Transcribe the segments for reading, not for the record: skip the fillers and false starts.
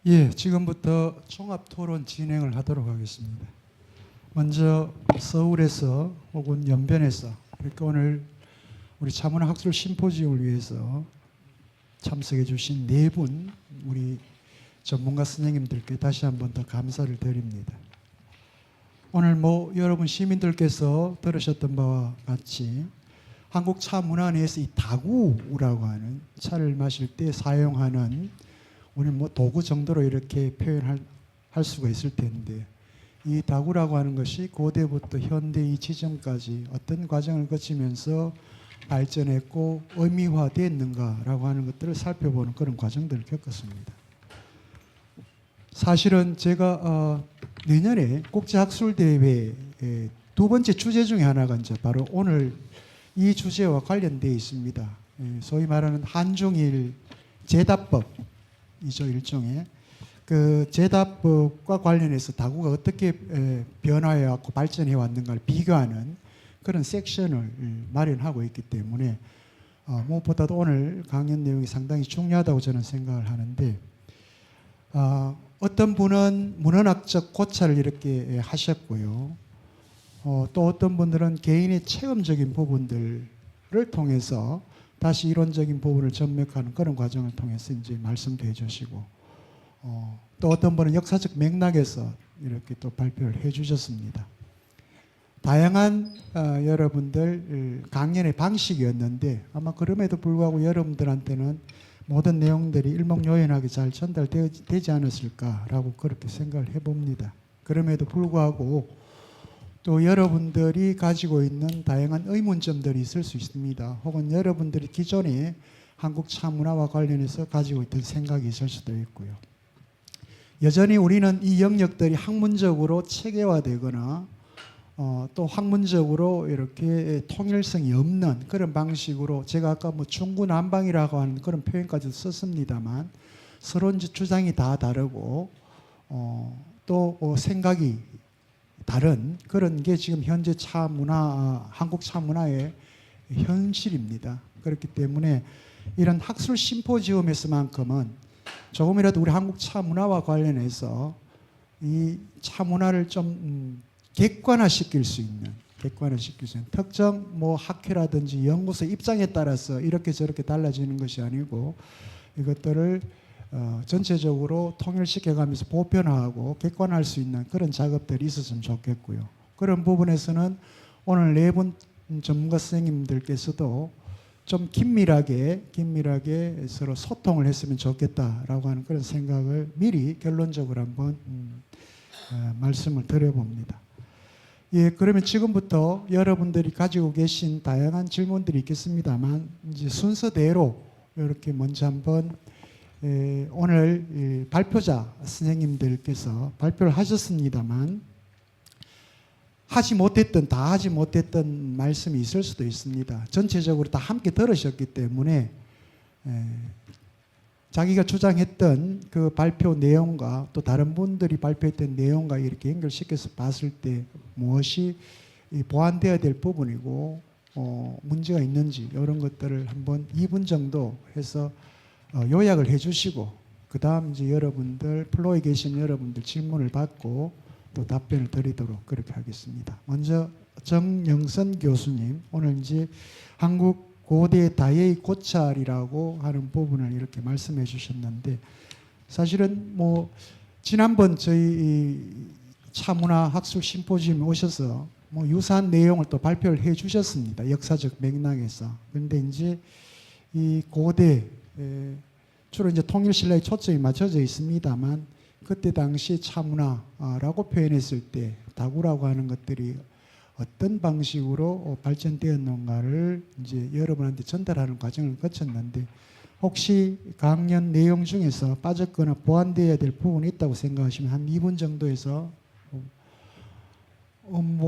예, 지금부터 종합 토론 진행을 하도록 하겠습니다. 먼저 서울에서 혹은 연변에서 이렇게 오늘 우리 차문화 학술 심포지움을 위해서 참석해 주신 네 분 우리 전문가 선생님들께 다시 한번 더 감사를 드립니다. 오늘 여러분 시민들께서 들으셨던 바와 같이 한국 차 문화 내에서 이 다구라고 하는 차를 마실 때 사용하는 우리 도구 정도로 이렇게 표현할 수가 있을 텐데, 이 다구라고 하는 것이 고대부터 현대 이 지점까지 어떤 과정을 거치면서 발전했고 의미화되었는가라고 하는 것들을 살펴보는 그런 과정들을 겪었습니다. 사실은 제가 내년에 국제학술대회 두 번째 주제 중에 하나가 이제 바로 오늘 이 주제와 관련되어 있습니다. 소위 말하는 한중일 제다법이죠, 일종의. 그 제다법과 관련해서 다구가 어떻게 변화해 왔고 발전해 왔는가를 비교하는 그런 섹션을 마련하고 있기 때문에 무엇보다도 오늘 강연 내용이 상당히 중요하다고 저는 생각을 하는데, 어떤 분은 문헌학적 고찰을 이렇게 하셨고요. 또 어떤 분들은 개인의 체험적인 부분들을 통해서 다시 이론적인 부분을 접목하는 그런 과정을 통해서 이제 말씀도 해주시고, 또 어떤 분은 역사적 맥락에서 이렇게 또 발표를 해주셨습니다. 다양한 여러분들 강연의 방식이었는데 아마 그럼에도 불구하고 여러분들한테는 모든 내용들이 일목요연하게 잘 전달되지 않았을까라고 그렇게 생각을 해봅니다. 그럼에도 불구하고 또 여러분들이 가지고 있는 다양한 의문점들이 있을 수 있습니다. 혹은 여러분들이 기존에 한국 차문화와 관련해서 가지고 있던 생각이 있을 수도 있고요. 여전히 우리는 이 영역들이 학문적으로 체계화되거나 또 학문적으로 이렇게 통일성이 없는 그런 방식으로, 제가 아까 중구난방이라고 하는 그런 표현까지 썼습니다만, 서로 이제 주장이 다 다르고 또 생각이 다른 그런 게 지금 현재 한국 차문화의 현실입니다. 그렇기 때문에 이런 학술 심포지움에서만큼은 조금이라도 우리 한국 차문화와 관련해서 이 차문화를 좀 객관화시킬 수 있는 특정 학회라든지 연구소 입장에 따라서 이렇게 저렇게 달라지는 것이 아니고, 이것들을 전체적으로 통일시켜가면서 보편화하고 객관화할 수 있는 그런 작업들이 있었으면 좋겠고요. 그런 부분에서는 오늘 네 분 전문가 선생님들께서도 좀 긴밀하게 서로 소통을 했으면 좋겠다라고 하는 그런 생각을 미리 결론적으로 한번 말씀을 드려봅니다. 예, 그러면 지금부터 여러분들이 가지고 계신 다양한 질문들이 있겠습니다만, 이제 순서대로 이렇게 먼저 한번 오늘 발표자 선생님들께서 발표를 하셨습니다만, 다 하지 못했던 말씀이 있을 수도 있습니다. 전체적으로 다 함께 들으셨기 때문에 자기가 주장했던 그 발표 내용과 또 다른 분들이 발표했던 내용과 이렇게 연결시켜서 봤을 때 무엇이 보완되어야 될 부분이고 문제가 있는지 이런 것들을 한번 2분 정도 해서 요약을 해주시고, 그 다음 이제 플로에 계신 여러분들 질문을 받고 또 답변을 드리도록 그렇게 하겠습니다. 먼저 정영선 교수님, 오늘 이제 한국 고대 다예의 고찰이라고 하는 부분을 이렇게 말씀해 주셨는데, 사실은 지난번 저희 차문화 학술 심포지움에 오셔서 유사한 내용을 또 발표를 해 주셨습니다. 역사적 맥락에서. 그런데 이제 이 고대 주로 이제 통일신라에 초점이 맞춰져 있습니다만, 그때 당시 차문화라고 표현했을 때 다구라고 하는 것들이 어떤 방식으로 발전되었는가를 이제 여러분한테 전달하는 과정을 거쳤는데, 혹시 강연 내용 중에서 빠졌거나 보완되어야 될 부분이 있다고 생각하시면 한 2분 정도에서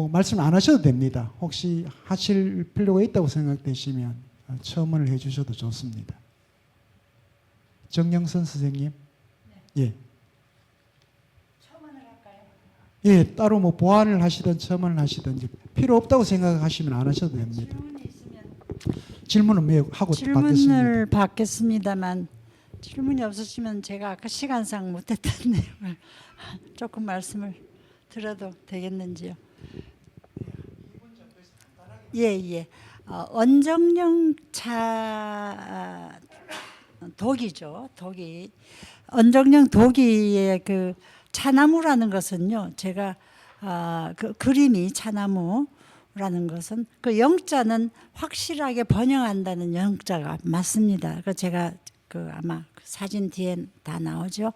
말씀 안 하셔도 됩니다. 혹시 하실 필요가 있다고 생각되시면 첨언을 해주셔도 좋습니다. 정영선 선생님. 네. 예. 예, 따로 보완을 하시든 첨언을 하시든지 필요 없다고 생각하시면 안 하셔도 됩니다. 질문은 하고 질문을 받겠습니다만 질문이 없으시면 제가 아까 시간상 못했던 내용을 조금 말씀을 드려도 되겠는지요? 예. 원정령 차 독이죠. 독이 원정령 독이의 그 차나무라는 것은요. 제가 그 그림이 차나무라는 것은 그 영자는 확실하게 번영한다는 영자가 맞습니다. 그 제가 그 아마 사진 뒤에 다 나오죠.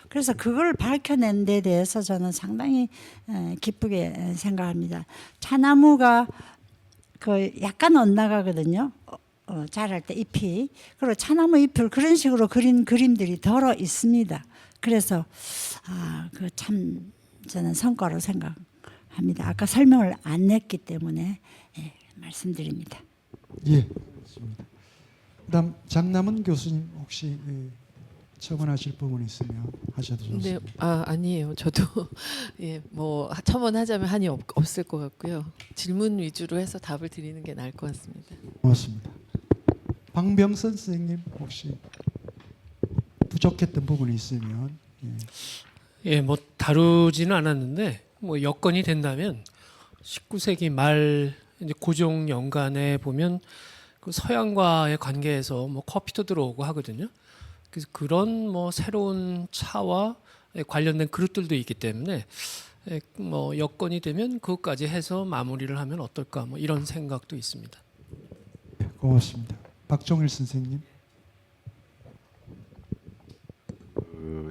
그래서 그걸 밝혀낸 데 대해서 저는 상당히 기쁘게 생각합니다. 차나무가 그 약간 엇나가거든요. 자랄 때 잎이. 그리고 차나무 잎을 그런 식으로 그린 그림들이 덜어 있습니다. 그래서 그 참 저는 성과로 생각합니다. 아까 설명을 안 했기 때문에 말씀드립니다. 예, 그렇습니다. 그다음 장남은 교수님 혹시 첨언하실 부분 있으면 하셔도 좋습니다. 네, 아니에요. 저도 예, 뭐 첨언하자면 한이 없을 것 같고요. 질문 위주로 해서 답을 드리는 게 나을 것 같습니다. 고맙습니다. 방병선 선생님 혹시 부족했던 부분이 있으면 예, 뭐 다루지는 않았는데 뭐 여건이 된다면 19세기 말 이제 고종 연간에 보면 그 서양과의 관계에서 뭐 커피도 들어오고 하거든요. 그래서 그런 뭐 새로운 차와 관련된 그릇들도 있기 때문에 뭐 여건이 되면 그것까지 해서 마무리를 하면 어떨까 뭐 이런 생각도 있습니다. 고맙습니다. 박종일 선생님.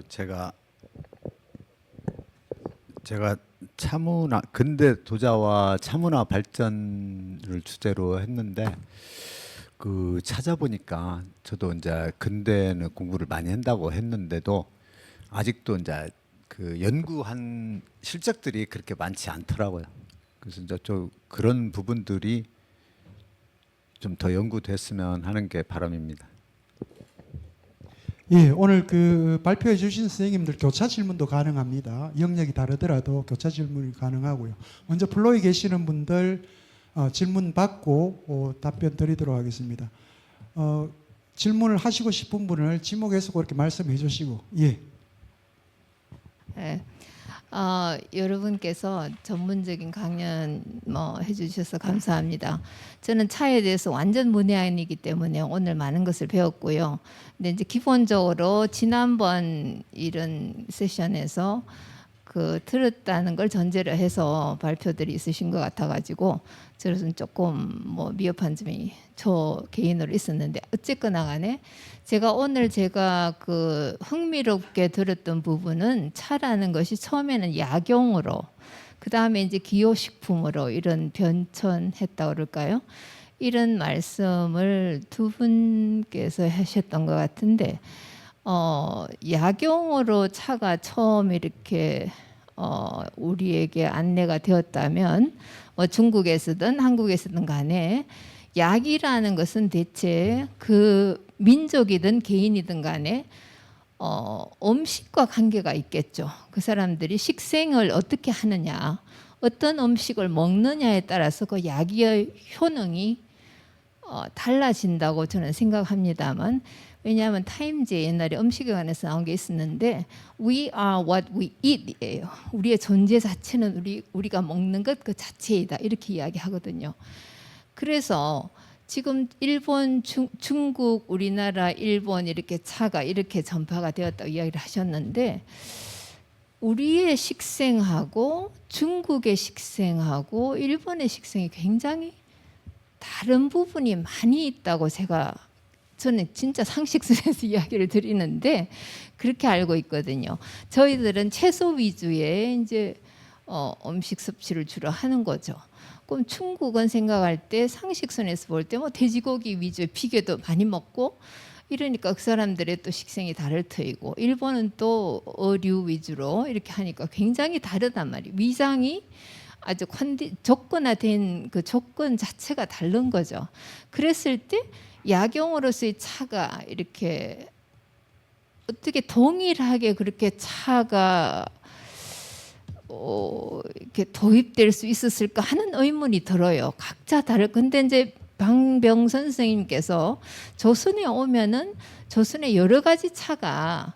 제가 차문화 근대 도자와 차문화 발전을 주제로 했는데 그 찾아보니까 저도 이제 근대는 공부를 많이 한다고 했는데도 아직도 이제 그 연구한 실적들이 그렇게 많지 않더라고요. 그래서 이제 좀 그런 부분들이 좀 더 연구됐으면 하는 게 바람입니다. 예, 오늘 그 발표해 주신 선생님들 교차 질문도 가능합니다. 영역이 다르더라도 교차 질문이 가능하고요. 먼저 플로에 계시는 분들 질문 받고 답변 드리도록 하겠습니다. 질문을 하시고 싶은 분을 지목해서 그렇게 말씀해 주시고 예. 네. 여러분께서 전문적인 강연 뭐 해주셔서 감사합니다. 저는 차에 대해서 완전 문외한이기 때문에 오늘 많은 것을 배웠고요. 근데 이제 기본적으로 지난번 이런 세션에서 그 들었다는 걸 전제로 해서 발표들이 있으신 것 같아가지고 저는 조금 뭐 미흡한 점이 저 개인으로 있었는데 어쨌거나 간에 제가 그 흥미롭게 들었던 부분은 차라는 것이 처음에는 약용으로 그 다음에 이제 기호식품으로 이런 변천했다 그럴까요? 이런 말씀을 두 분께서 하셨던 것 같은데 약용으로 차가 처음 이렇게 우리에게 안내가 되었다면 중국에서든 한국에서든 간에 약이라는 것은 대체 그 민족이든 개인이든 간에 음식과 관계가 있겠죠. 그 사람들이 식생을 어떻게 하느냐, 어떤 음식을 먹느냐에 따라서 그 약의 효능이 달라진다고 저는 생각합니다만, 왜냐하면 타임즈에 옛날에 음식에 관해서 나온 게 있었는데 We are what we eat이에요. 우리의 존재 자체는 우리가 먹는 것 그 자체이다 이렇게 이야기하거든요. 그래서 지금 일본, 중국, 우리나라, 일본 이렇게 차가 이렇게 전파가 되었다고 이야기를 하셨는데 우리의 식생하고 중국의 식생하고 일본의 식생이 굉장히 다른 부분이 많이 있다고 저는 진짜 상식선에서 이야기를 드리는데 그렇게 알고 있거든요. 저희들은 채소 위주의 이제 음식 섭취를 주로 하는 거죠. 그럼 중국은 생각할 때 상식선에서 볼 때 뭐 돼지고기 위주의 비계도 많이 먹고 이러니까 그 사람들의 또 식생이 다를 터이고 일본은 또 어류 위주로 이렇게 하니까 굉장히 다르단 말이에요. 위장이 아주 조건화된 그 조건 자체가 다른 거죠. 그랬을 때 약용으로서의 차가 이렇게 어떻게 동일하게 그렇게 차가 이렇게 도입될 수 있었을까 하는 의문이 들어요. 각자 다를. 근데 이제 방병선 선생님께서 조선에 오면은 조선에 여러 가지 차가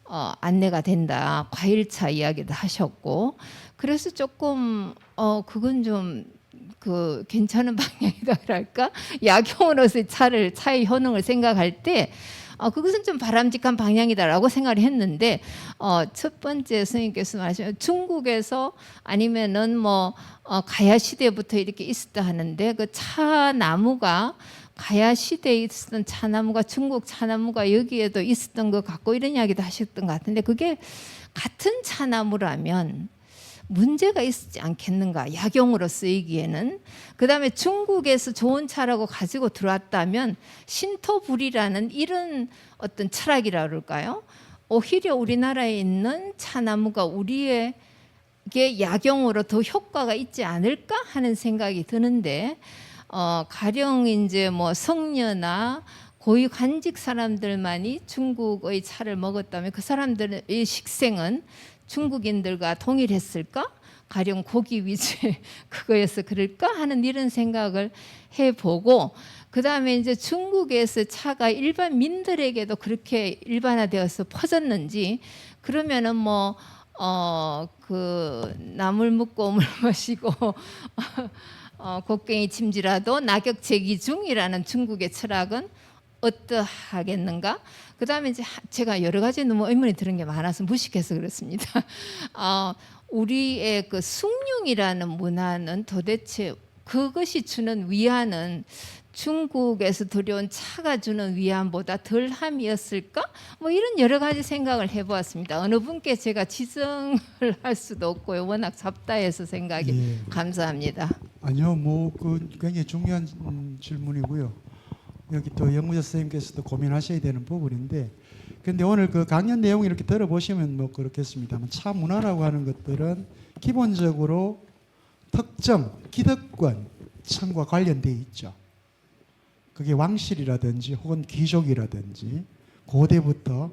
안내가 된다. 과일차 이야기도 하셨고, 그래서 조금 그건 좀 그 괜찮은 방향이다랄까. 약용으로서의 차의 효능을 생각할 때 그것은 좀 바람직한 방향이다라고 생각을 했는데, 첫 번째 선생님께서 말하신 중국에서 아니면은 뭐 가야 시대부터 이렇게 있었다 하는데, 그 차나무가 가야 시대에 있었던 차나무가 중국 차나무가 여기에도 있었던 것 같고 이런 이야기도 하셨던 것 같은데, 그게 같은 차나무라면 문제가 있지 않겠는가, 약용으로 쓰이기에는. 그다음에 중국에서 좋은 차라고 가지고 들어왔다면 신토불이라는 이런 어떤 철학이라 그럴까요? 오히려 우리나라에 있는 차나무가 우리에게 약용으로 더 효과가 있지 않을까 하는 생각이 드는데, 가령 이제 뭐 성녀나 고위 관직 사람들만이 중국의 차를 먹었다면 그 사람들의 식생은 중국인들과 동일했을까? 가령 고기 위주의 그거에서 그럴까 하는 이런 생각을 해보고, 그 다음에 이제 중국에서 차가 일반 민들에게도 그렇게 일반화되어서 퍼졌는지, 그러면은 뭐 그 나물 묻고 물 마시고 곡괭이 침지라도 낙엽제기 중이라는 중국의 철학은 어떠하겠는가? 그 다음에 이제 제가 여러 가지 너무 의문이 드는 게 많아서 무식해서 그렇습니다. 우리의 그 숭늉이라는 문화는 도대체 그것이 주는 위안은 중국에서 들여온 차가 주는 위안보다 덜함이었을까? 뭐 이런 여러 가지 생각을 해보았습니다. 어느 분께 제가 지정을 할 수도 없고요. 워낙 잡다해서 생각이. 예. 감사합니다. 아니요, 뭐 그 굉장히 중요한 질문이고요. 여기 또 영무자 선생님께서도 고민하셔야 되는 부분인데, 근데 오늘 그 강연 내용 이렇게 들어보시면 뭐 그렇겠습니다만, 차 문화라고 하는 것들은 기본적으로 특정 기득권 층과 관련돼 있죠. 그게 왕실이라든지 혹은 귀족이라든지 고대부터,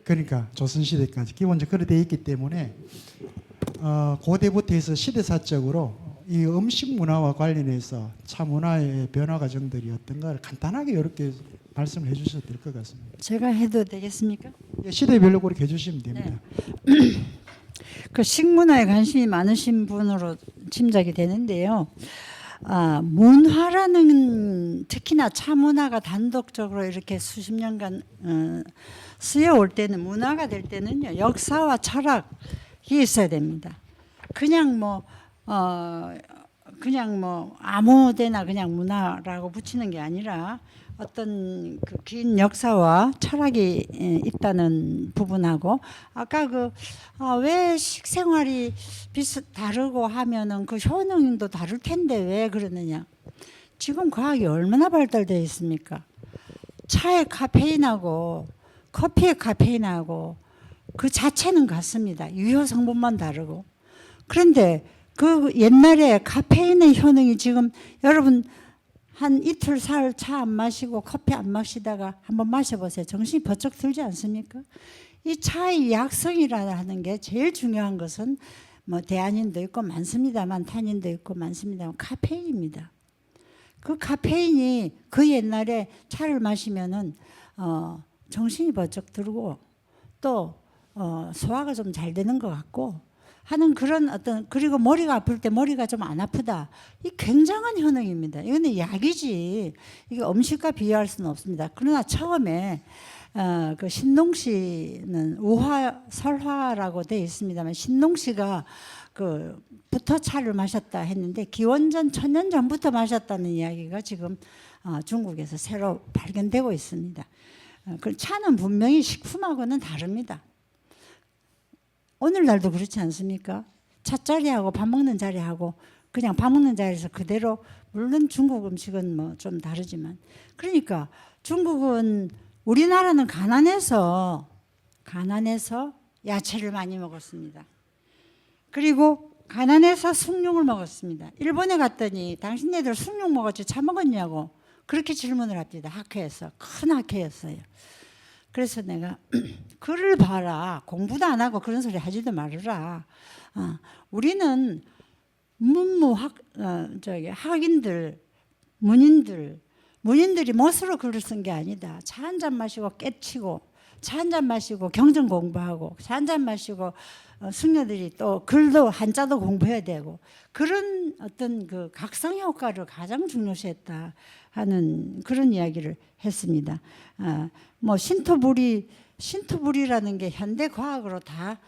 그러니까 조선시대까지 기본적으로 그렇게 돼 있기 때문에 고대부터 해서 시대사적으로 이 음식 문화와 관련해서 차 문화의 변화 과정들이 어떤가를 간단하게 이렇게 말씀을 해주셔도 될 것 같습니다. 제가 해도 되겠습니까? 예, 시대별로 그렇게 해주시면 됩니다. 그 식문화에 관심이 많으신 분으로 짐작이 되는데요. 문화라는, 특히나 차 문화가 단독적으로 이렇게 수십 년간 쓰여올 때는, 문화가 될 때는요, 역사와 철학이 있어야 됩니다. 그냥 뭐 아무데나 그냥 문화라고 붙이는 게 아니라 어떤 그 긴 역사와 철학이 있다는 부분하고, 아까 왜 식생활이 다르고 하면은 그 효능도 다를 텐데 왜 그러느냐. 지금 과학이 얼마나 발달되어 있습니까? 차의 카페인하고 커피의 카페인하고 그 자체는 같습니다. 유효 성분만 다르고. 그런데 그 옛날에 카페인의 효능이 지금 여러분 한 이틀 사흘 차 안 마시고 커피 안 마시다가 한번 마셔보세요. 정신이 번쩍 들지 않습니까? 이 차의 약성이라는 게 제일 중요한 것은 뭐 대안인도 있고 많습니다만, 탄닌도 있고 많습니다만, 카페인입니다. 그 카페인이 그 옛날에 차를 마시면은 정신이 번쩍 들고 또 소화가 좀 잘 되는 것 같고 하는 그런 어떤, 그리고 머리가 아플 때 머리가 좀 안 아프다. 이 굉장한 효능입니다. 이거는 약이지 이게 음식과 비교할 수는 없습니다. 그러나 처음에 그 신농시는 우화설화라고 되어 있습니다만, 신농시가 부터 차를 마셨다 했는데 기원전 1000년 전부터 마셨다는 이야기가 지금 중국에서 새로 발견되고 있습니다. 그 차는 분명히 식품하고는 다릅니다. 오늘날도 그렇지 않습니까? 찻자리하고 밥 먹는 자리하고 그냥 밥 먹는 자리에서 그대로, 물론 중국 음식은 뭐 좀 다르지만, 그러니까 중국은, 우리나라는 가난해서 야채를 많이 먹었습니다. 그리고 가난해서 숭늉을 먹었습니다. 일본에 갔더니 당신네들 숭늉 먹었지 차 먹었냐고 그렇게 질문을 합니다. 학회에서, 큰 학회였어요. 그래서 내가 글을 봐라, 공부도 안 하고 그런 소리 하지도 말아라. 우리는 학인들 문인들이 멋으로 글을 쓴 게 아니다. 차 한 잔 마시고 깨치고 차 한 잔 마시고 경전 공부하고 차 한 잔 마시고 숙녀들이 또 글도 한자도 공부해야 되고 그런 어떤 그 각성 효과를 가장 중요시했다 하는 그런 이야기를 했습니다. 뭐 신토불이라는 게 현대 과학으로 다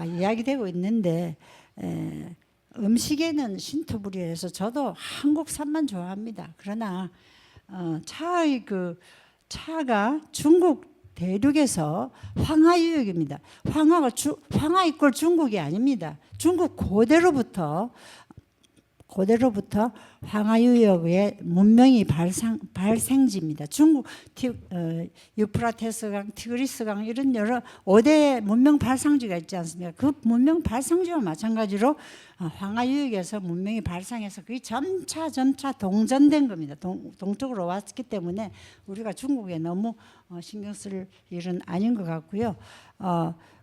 이야기되고 있는데 음식에는 신토불이라서 저도 한국산만 좋아합니다. 그러나 차가 중국 대륙에서 황하유역입니다. 황하 이꼴 중국이 아닙니다. 중국 고대로부터 황하유역의 문명이 발생지입니다. 중국 유프라테스강, 티그리스강 이런 여러 5대 문명 발상지가 있지 않습니까? 그 문명 발상지와 마찬가지로 황하유역에서 문명이 발상해서 그게 점차 동전된 겁니다. 동쪽으로 왔기 때문에 우리가 중국에 너무 신경 쓸 일은 아닌 것 같고요.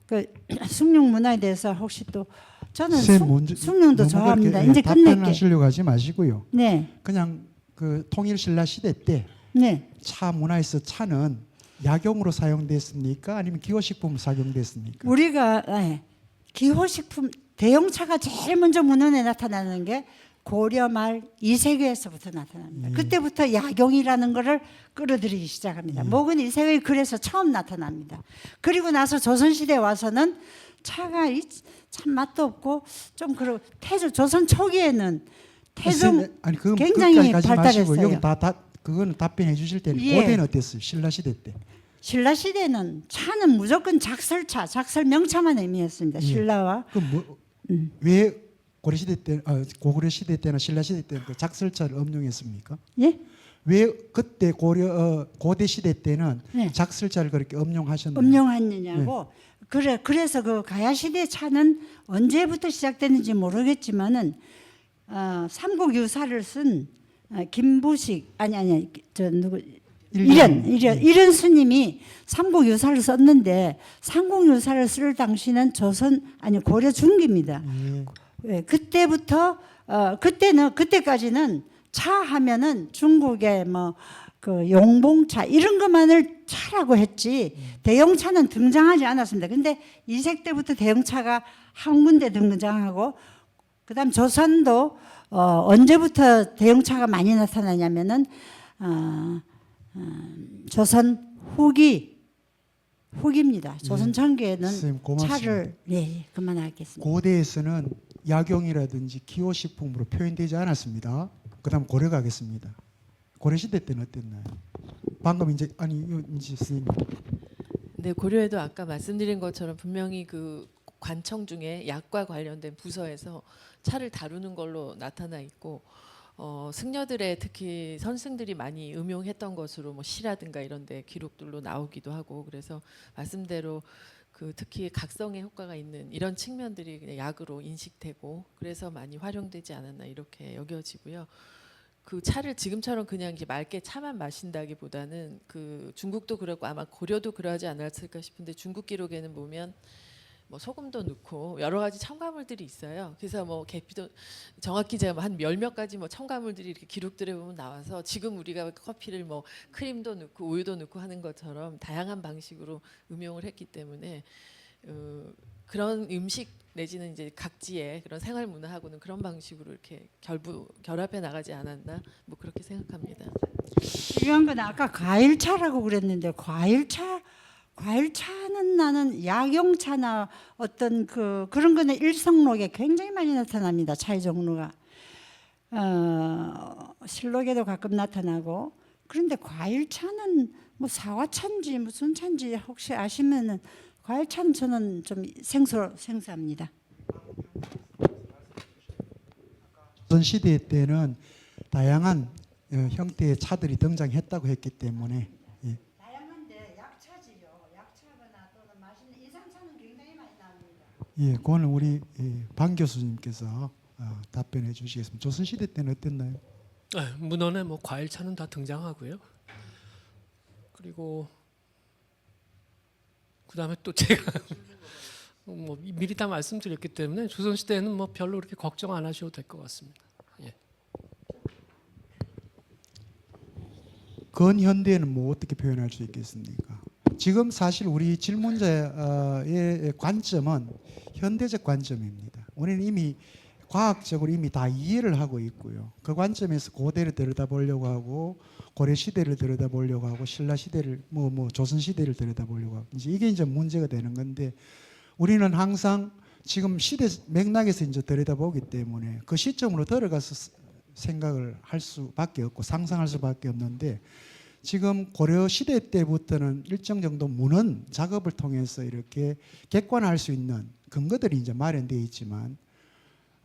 그 숭늉 문화에 대해서 혹시 또 저는 숭늉도 좋아합니다. 이제 끝낼게. 답변하시려고 하지 마시고요. 네. 그냥 그 통일 신라 시대 때 네. 차 문화에서 차는 약용으로 사용됐습니까? 아니면 기호식품으로 사용됐습니까? 우리가 기호식품 대용차가 제일 먼저 문헌에 나타나는 게 고려 말 2세기에서부터 나타납니다. 그때부터 약용이라는 것을 끌어들이기 시작합니다. 목은 2세기 글에서 처음 나타납니다. 그리고 나서 조선시대에 와서는 차가 참 맛도 없고 좀 그리고 조선 초기에는 태종 아니 그건 굉장히 끝까지 가지 마시고 발달했어요. 여기 그거는 답변해 주실 때는 예. 고대는 어땠어요? 신라 시대 때. 신라 시대는 차는 무조건 작설차, 작설 명차만 의미했습니다. 신라와 왜 고려 시대 때, 고구려 시대 때나 신라 시대 때는 그 작설차를 엄용했습니까? 예? 왜 그때 고대 시대 때는 네. 작설차를 그렇게 엄용하셨나요? 음용하느냐고. 그래서 그 가야 시대 차는 언제부터 시작됐는지 모르겠지만은 삼국 유사를 쓴 김부식 이련 스님이 삼국 유사를 썼는데 삼국 유사를 쓸 당시는 고려 중기입니다. 예, 그때부터 그때까지는 차 하면은 중국의 그 용봉차 이런 것만을 차라고 했지 대용차는 등장하지 않았습니다. 근데 이색 때부터 대용차가 한 군데 등장하고 그다음 조선도 언제부터 대용차가 많이 나타나냐면은 조선 후기입니다. 조선 전기에는 선생님, 고맙습니다. 차를 그만하겠습니다. 고대에서는 약용이라든지 기호식품으로 표현되지 않았습니다. 그다음 고려 가겠습니다. 고려 시대 때는 어땠나요? 방금 이제 선생님. 네, 고려에도 아까 말씀드린 것처럼 분명히 그 관청 중에 약과 관련된 부서에서 차를 다루는 걸로 나타나 있고 승려들의 특히 선승들이 많이 음용했던 것으로 뭐 시라든가 이런 데 기록들로 나오기도 하고 그래서 말씀대로 그 특히 각성의 효과가 있는 이런 측면들이 그냥 약으로 인식되고 그래서 많이 활용되지 않았나 이렇게 여겨지고요. 그 차를 지금처럼 그냥 이제 맑게 차만 마신다기보다는 그 중국도 그렇고 아마 고려도 그러하지 않았을까 싶은데 중국 기록에는 보면 뭐 소금도 넣고 여러 가지 첨가물들이 있어요. 그래서 뭐 계피도 정확히 제가 한 몇몇 가지 뭐 첨가물들이 이렇게 기록들에 보면 나와서 지금 우리가 커피를 뭐 크림도 넣고 우유도 넣고 하는 것처럼 다양한 방식으로 음용을 했기 때문에 그런 음식 내지는 이제 각지의 그런 생활 문화하고는 그런 방식으로 이렇게 결합해 나가지 않았나 뭐 그렇게 생각합니다. 중요한 건 아까 과일차라고 그랬는데 과일차는 나는 약용차나 어떤 그런 거는 일성록에 굉장히 많이 나타납니다. 차의 종류가 실록에도 가끔 나타나고 그런데 과일차는 뭐 사과차인지 무슨 차인지 혹시 아시면은 과일차는 저는 좀 생소합니다. 조선 시대 때는 다양한 형태의 차들이 등장했다고 했기 때문에 다양한데 약차지요. 약차거나 또는 맛있는 인상차는 굉장히 많이 나옵니다. 그거는 우리 방 교수님께서 답변해 주시겠습니다. 조선 시대 때는 어땠나요? 문헌에 뭐 과일차는 다 등장하고요. 그리고 그다음에 또 제가 뭐 미리 다 말씀드렸기 때문에 조선 시대에는 뭐 별로 그렇게 걱정 안 하셔도 될 것 같습니다. 예. 근현대에는 뭐 어떻게 표현할 수 있겠습니까? 지금 사실 우리 질문자의 관점은 현대적 관점입니다. 우리는 이미 과학적으로 이미 다 이해를 하고 있고요. 그 관점에서 고대를 들여다보려고 하고 고려 시대를 들여다보려고 하고 신라 시대를 뭐 조선 시대를 들여다보려고 하고 이제 이게 문제가 되는 건데 우리는 항상 지금 시대 맥락에서 이제 들여다보기 때문에 그 시점으로 들어가서 생각을 할 수밖에 없고 상상할 수밖에 없는데 지금 고려 시대 때부터는 일정 정도 문헌 작업을 통해서 이렇게 객관화할 수 있는 근거들이 이제 마련되어 있지만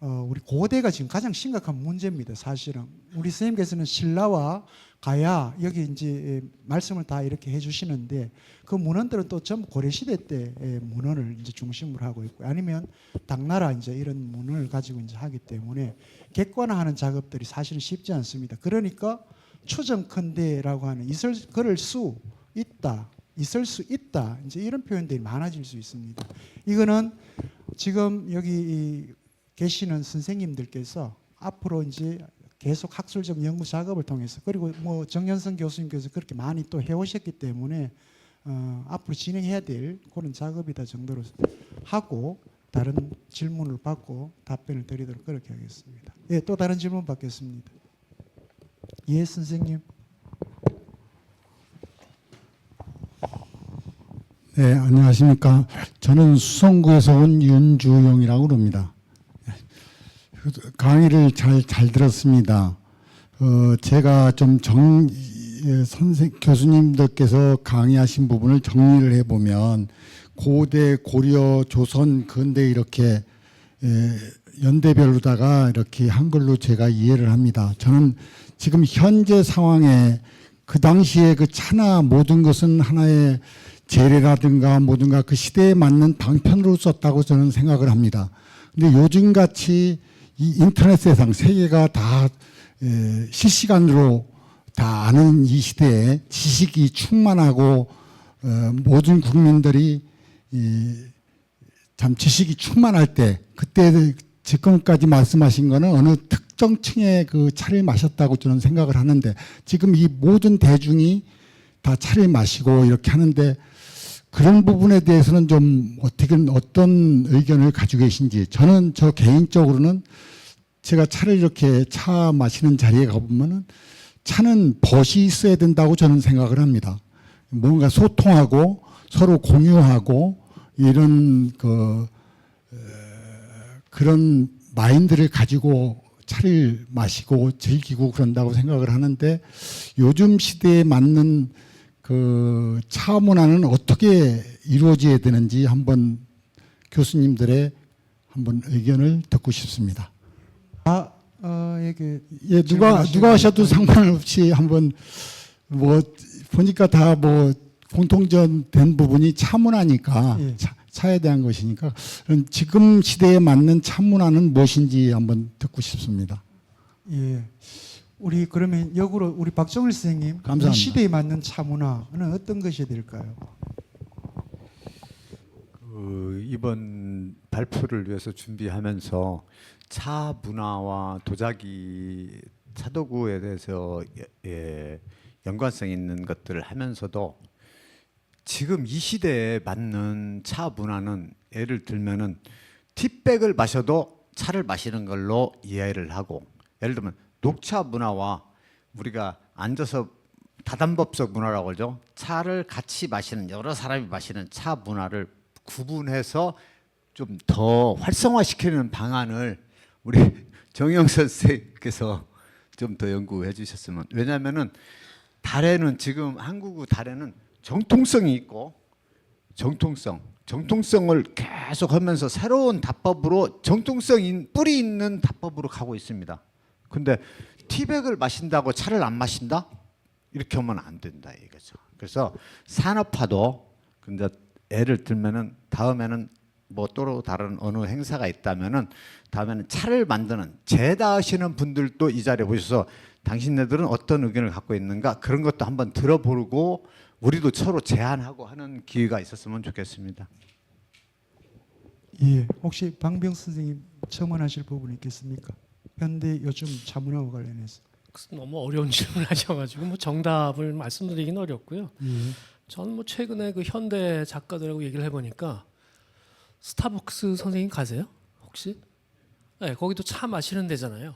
우리 고대가 지금 가장 심각한 문제입니다. 사실은 우리 선생님께서는 신라와 가야 여기 이제 말씀을 다 이렇게 해주시는데 그 문헌들은 또 전부 고려 시대 때의 문헌을 이제 중심으로 하고 있고 아니면 당나라 이제 이런 문헌을 가지고 이제 하기 때문에 객관화하는 작업들이 사실은 쉽지 않습니다. 그러니까 추정컨대라고 하는 그럴 수 있다, 있을 수 있다 이제 이런 표현들이 많아질 수 있습니다. 이거는 지금 여기 계시는 선생님들께서 앞으로 이제 계속 학술적 연구 작업을 통해서 그리고 뭐 정연성 교수님께서 그렇게 많이 또 해오셨기 때문에 앞으로 진행해야 될 그런 작업이다 정도로 하고 다른 질문을 받고 답변을 드리도록 그렇게 하겠습니다. 예, 또 다른 질문 받겠습니다. 예, 선생님. 네, 안녕하십니까. 저는 수성구에서 온 윤주용이라고 합니다. 강의를 잘 들었습니다. 제가 좀 교수님들께서 강의하신 부분을 정리를 해보면 고대, 고려, 조선, 근대 이렇게 연대별로다가 이렇게 한글로 제가 이해를 합니다. 저는 지금 현재 상황에 그 당시에 그 차나 모든 것은 하나의 재래라든가 뭐든가 그 시대에 맞는 방편으로 썼다고 저는 생각을 합니다. 근데 요즘같이 이 인터넷 세상 세계가 다 실시간으로 다 아는 이 시대에 지식이 충만하고 모든 국민들이 참 지식이 충만할 때 그때 지금까지 말씀하신 거는 어느 특정 층의 그 차를 마셨다고 저는 생각을 하는데 지금 이 모든 대중이 다 차를 마시고 이렇게 하는데 그런 부분에 대해서는 좀 어떤 의견을 가지고 계신지 저는 저 개인적으로는 제가 차를 이렇게 차 마시는 자리에 가보면은 차는 벗이 있어야 된다고 저는 생각을 합니다. 뭔가 소통하고 서로 공유하고 이런 그런 마인드를 가지고 차를 마시고 즐기고 그런다고 생각을 하는데 요즘 시대에 맞는 그 차 문화는 어떻게 이루어져야 되는지 한번 교수님들의 한번 의견을 듣고 싶습니다. 예, 누가 하셔도 상관없이 한번 뭐 보니까 다 뭐 공통된 부분이 차 문화니까 예. 차에 대한 것이니까 지금 시대에 맞는 차 문화는 무엇인지 한번 듣고 싶습니다. 예. 우리 그러면 역으로 우리 박정일 선생님 감사합니다. 이 시대에 맞는 차 문화는 어떤 것이 될까요? 이번 발표를 위해서 준비하면서 차 문화와 도자기 차도구에 대해서 연관성 있는 것들을 하면서도 지금 이 시대에 맞는 차 문화는 예를 들면은 티백을 마셔도 차를 마시는 걸로 이해를 하고 예를 들면 녹차 문화와 우리가 앉아서 다단법석 문화라고 하죠. 차를 같이 마시는 여러 사람이 마시는 차 문화를 구분해서 좀 더 활성화시키는 방안을 우리 정영 선생님께서 좀 더 연구해 주셨으면 왜냐하면은 달에는 지금 한국의 달에는 정통성이 있고 정통성을 계속 하면서 새로운 답법으로 정통성 뿌리 있는 답법으로 가고 있습니다. 근데 티백을 마신다고 차를 안 마신다? 이렇게 하면 안 된다 이거죠. 그래서 산업화도 근데 예를 들면은 다음에는 뭐 또 다른 어느 행사가 있다면은 다음에는 차를 만드는 제다하시는 분들도 이 자리에 오셔서 당신네들은 어떤 의견을 갖고 있는가 그런 것도 한번 들어보고 우리도 서로 제안하고 하는 기회가 있었으면 좋겠습니다. 예. 혹시 방병 선생님 첨언하실 부분이 있겠습니까? 현대 요즘 차 문화와 관련해서. 너무 어려운 질문을 하셔가지고 뭐 정답을 말씀드리긴 어렵고요. 예. 저는 뭐 최근에 그 현대 작가들하고 얘기를 해보니까 스타벅스 선생님 가세요? 혹시? 네, 거기도 차 마시는 데잖아요.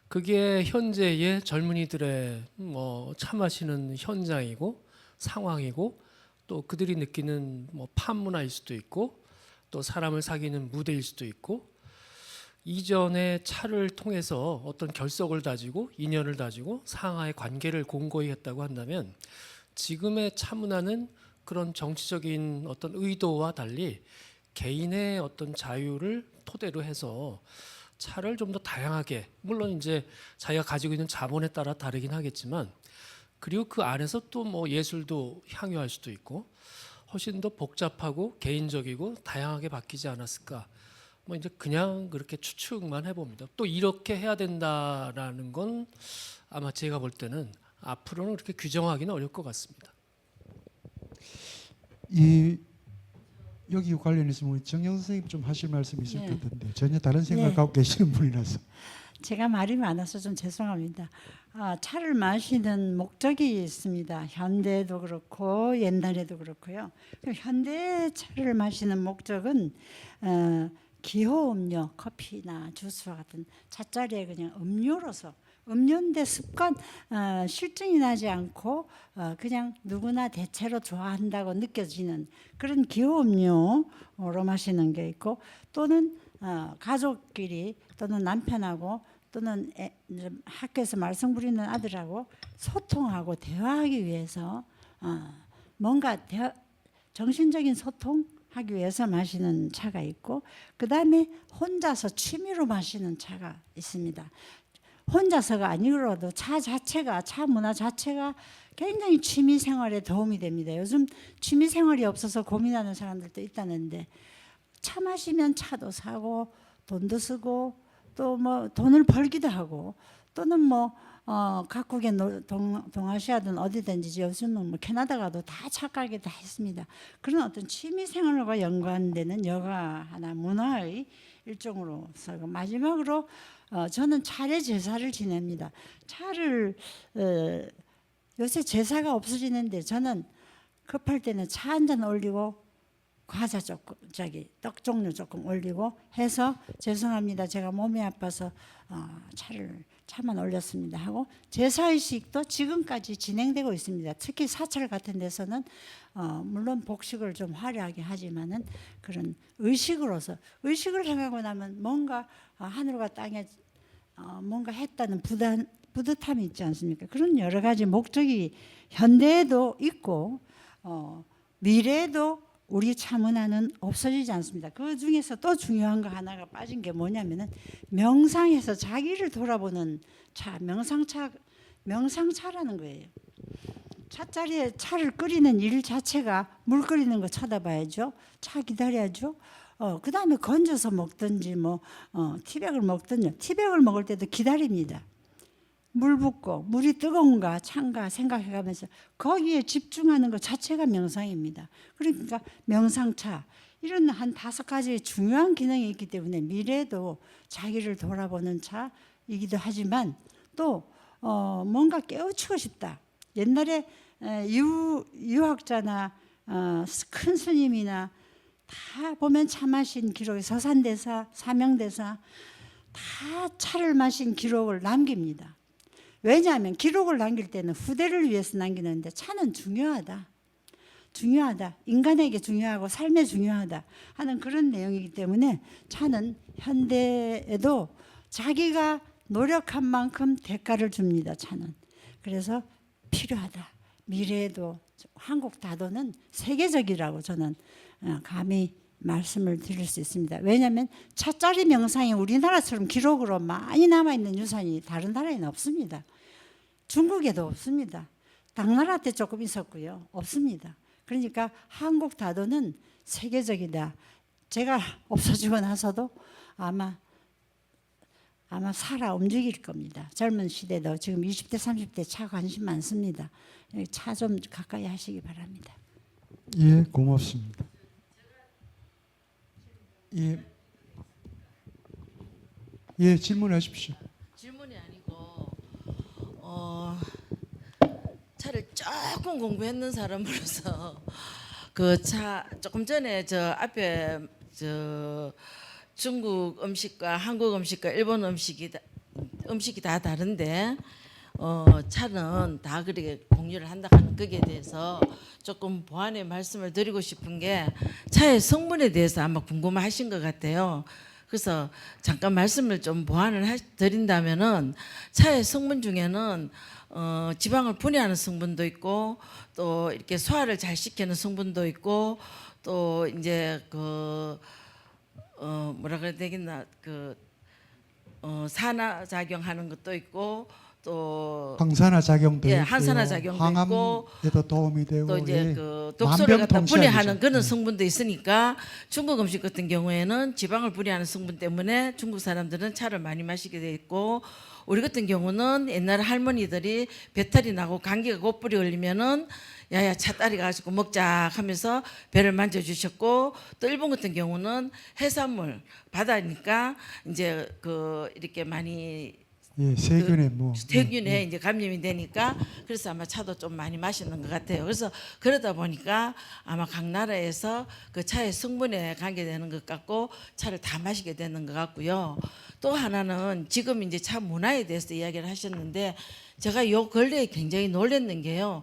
그게 현재의 젊은이들의 뭐 차 마시는 현장이고 상황이고 또 그들이 느끼는 뭐 판문화일 수도 있고 또 사람을 사귀는 무대일 수도 있고 이전에 차를 통해서 어떤 결석을 다지고 인연을 다지고 상하의 관계를 공고히 했다고 한다면 지금의 차 문화는 그런 정치적인 어떤 의도와 달리 개인의 어떤 자유를 토대로 해서 차를 좀 더 다양하게 물론 이제 자기가 가지고 있는 자본에 따라 다르긴 하겠지만 그리고 그 안에서 또 뭐 예술도 향유할 수도 있고 훨씬 더 복잡하고 개인적이고 다양하게 바뀌지 않았을까 뭐 이제 그냥 그렇게 추측만 해봅니다. 또 이렇게 해야 된다라는 건 아마 제가 볼 때는 앞으로는 그렇게 규정하기는 어려울 것 같습니다. 이 여기 관련해서 우리 정영 선생님 좀 하실 말씀이 있을 네. 것 같은데 전혀 다른 생각을 네. 갖고 계시는 분이라서. 제가 말이 많아서 좀 죄송합니다. 차를 마시는 목적이 있습니다. 현대도 그렇고 옛날에도 그렇고요. 현대 차를 마시는 목적은 기호 음료, 커피나 주스와 같은 차자리에 그냥 음료로서 음료인데 습관 실증이 나지 않고 그냥 누구나 대체로 좋아한다고 느껴지는 그런 기호 음료로 마시는 게 있고 또는 가족끼리 또는 남편하고 또는 학교에서 말썽 부리는 아들하고 소통하고 대화하기 위해서 뭔가 정신적인 소통하기 위해서 마시는 차가 있고 그 다음에 혼자서 취미로 마시는 차가 있습니다. 혼자서가 아니더라도 차 문화 자체가 굉장히 취미 생활에 도움이 됩니다. 요즘 취미 생활이 없어서 고민하는 사람들도 있다는데 차 마시면 차도 사고 돈도 쓰고 또 뭐 돈을 벌기도 하고 또는 뭐 각국의 동아시아든 어디든지 요즘은 뭐 캐나다 가도 다 차가게 다 했습니다. 그런 어떤 취미 생활과 연관되는 여가 하나 문화의 일종으로서 마지막으로 저는 차례 제사를 지냅니다. 차를 요새 제사가 없어지는데 저는 급할 때는 차 한 잔 올리고 과자 조금 떡 종류 조금 올리고 해서 죄송합니다. 제가 몸이 아파서 차만 올렸습니다 하고 제사의식도 지금까지 진행되고 있습니다. 특히 사찰 같은 데서는 물론 복식을 좀 화려하게 하지만은 그런 의식으로서 의식을 행하고 나면 뭔가 하늘과 땅에 뭔가 했다는 뿌듯함이 있지 않습니까? 그런 여러 가지 목적이 현대에도 있고 미래에도 우리 차 문화는 없어지지 않습니다. 그 중에서 또 중요한 거 하나가 빠진 게 뭐냐면은 명상에서 자기를 돌아보는 차, 명상차라는 거예요. 차자리에 차를 끓이는 일 자체가 물 끓이는 거 쳐다봐야죠. 차 기다려야죠. 그 다음에 건져서 먹든지 뭐 티백을 먹든지 티백을 먹을 때도 기다립니다. 물 붓고 물이 뜨거운가 찬가 생각해가면서 거기에 집중하는 것 자체가 명상입니다. 그러니까 명상차 이런 한 5가지의 중요한 기능이 있기 때문에 미래에도 자기를 돌아보는 차이기도 하지만 또 뭔가 깨우치고 싶다. 옛날에 유학자나 큰 스님이나 다 보면 차 마신 기록이 서산대사, 사명대사 다 차를 마신 기록을 남깁니다. 왜냐하면 기록을 남길 때는 후대를 위해서 남기는데 차는 중요하다. 인간에게 중요하고 삶에 중요하다 하는 그런 내용이기 때문에 차는 현대에도 자기가 노력한 만큼 대가를 줍니다. 차는. 그래서 필요하다. 미래에도 한국 다도는 세계적이라고 저는 감히 말씀을 드릴 수 있습니다. 왜냐하면 차짜리 명상이 우리나라처럼 기록으로 많이 남아있는 유산이 다른 나라에는 없습니다. 중국에도 없습니다. 당나라 때 조금 있었고요. 없습니다. 그러니까 한국 다도는 세계적이다. 제가 없어지고 나서도 아마 살아 움직일 겁니다. 젊은 시대도 지금 20대 30대 차 관심 많습니다. 차 좀 가까이 하시기 바랍니다. 예, 고맙습니다. 예, 질문하십시오. 질문이 아니고 차를 조금 공부했는 사람으로서 그 차 조금 전에 저 앞에 저 중국 음식과 한국 음식과 일본 음식이 다 다른데 차는 다 그렇게 공유를 한다 하는 거기에 대해서 조금 보완의 말씀을 드리고 싶은 게 차의 성분에 대해서 아마 궁금하신 것 같아요. 그래서 잠깐 말씀을 좀 보완을 드린다면은 차의 성분 중에는 지방을 분해하는 성분도 있고 또 이렇게 소화를 잘 시키는 성분도 있고 또 이제 뭐라 그래야 되겠나 산화 작용하는 것도 있고 또 항산화 작용도 예, 있고요. 항산화 작용도 있고 항암에도 도움이 되고 또 이제 예. 그 독소를 갖다 만병통치약이죠. 분해하는 그런 네. 성분도 있으니까 중국 음식 같은 경우에는 지방을 분해하는 성분 때문에 중국 사람들은 차를 많이 마시게 돼 있고 우리 같은 경우는 옛날 할머니들이 배탈이 나고 감기가 곧불이 걸리면은 야야 차다리 가지고 먹자 하면서 배를 만져주셨고 또 일본 같은 경우는 해산물 바다니까 이제 이렇게 많이 예, 세균에 뭐 세균에 이제 감염이 되니까 그래서 아마 차도 좀 많이 마시는 것 같아요. 그래서 그러다 보니까 아마 각 나라에서 그 차의 성분에 관계되는 것 같고 차를 다 마시게 되는 것 같고요. 또 하나는 지금 이제 차 문화에 대해서 이야기를 하셨는데 제가 요 근래에 굉장히 놀랐는 게요.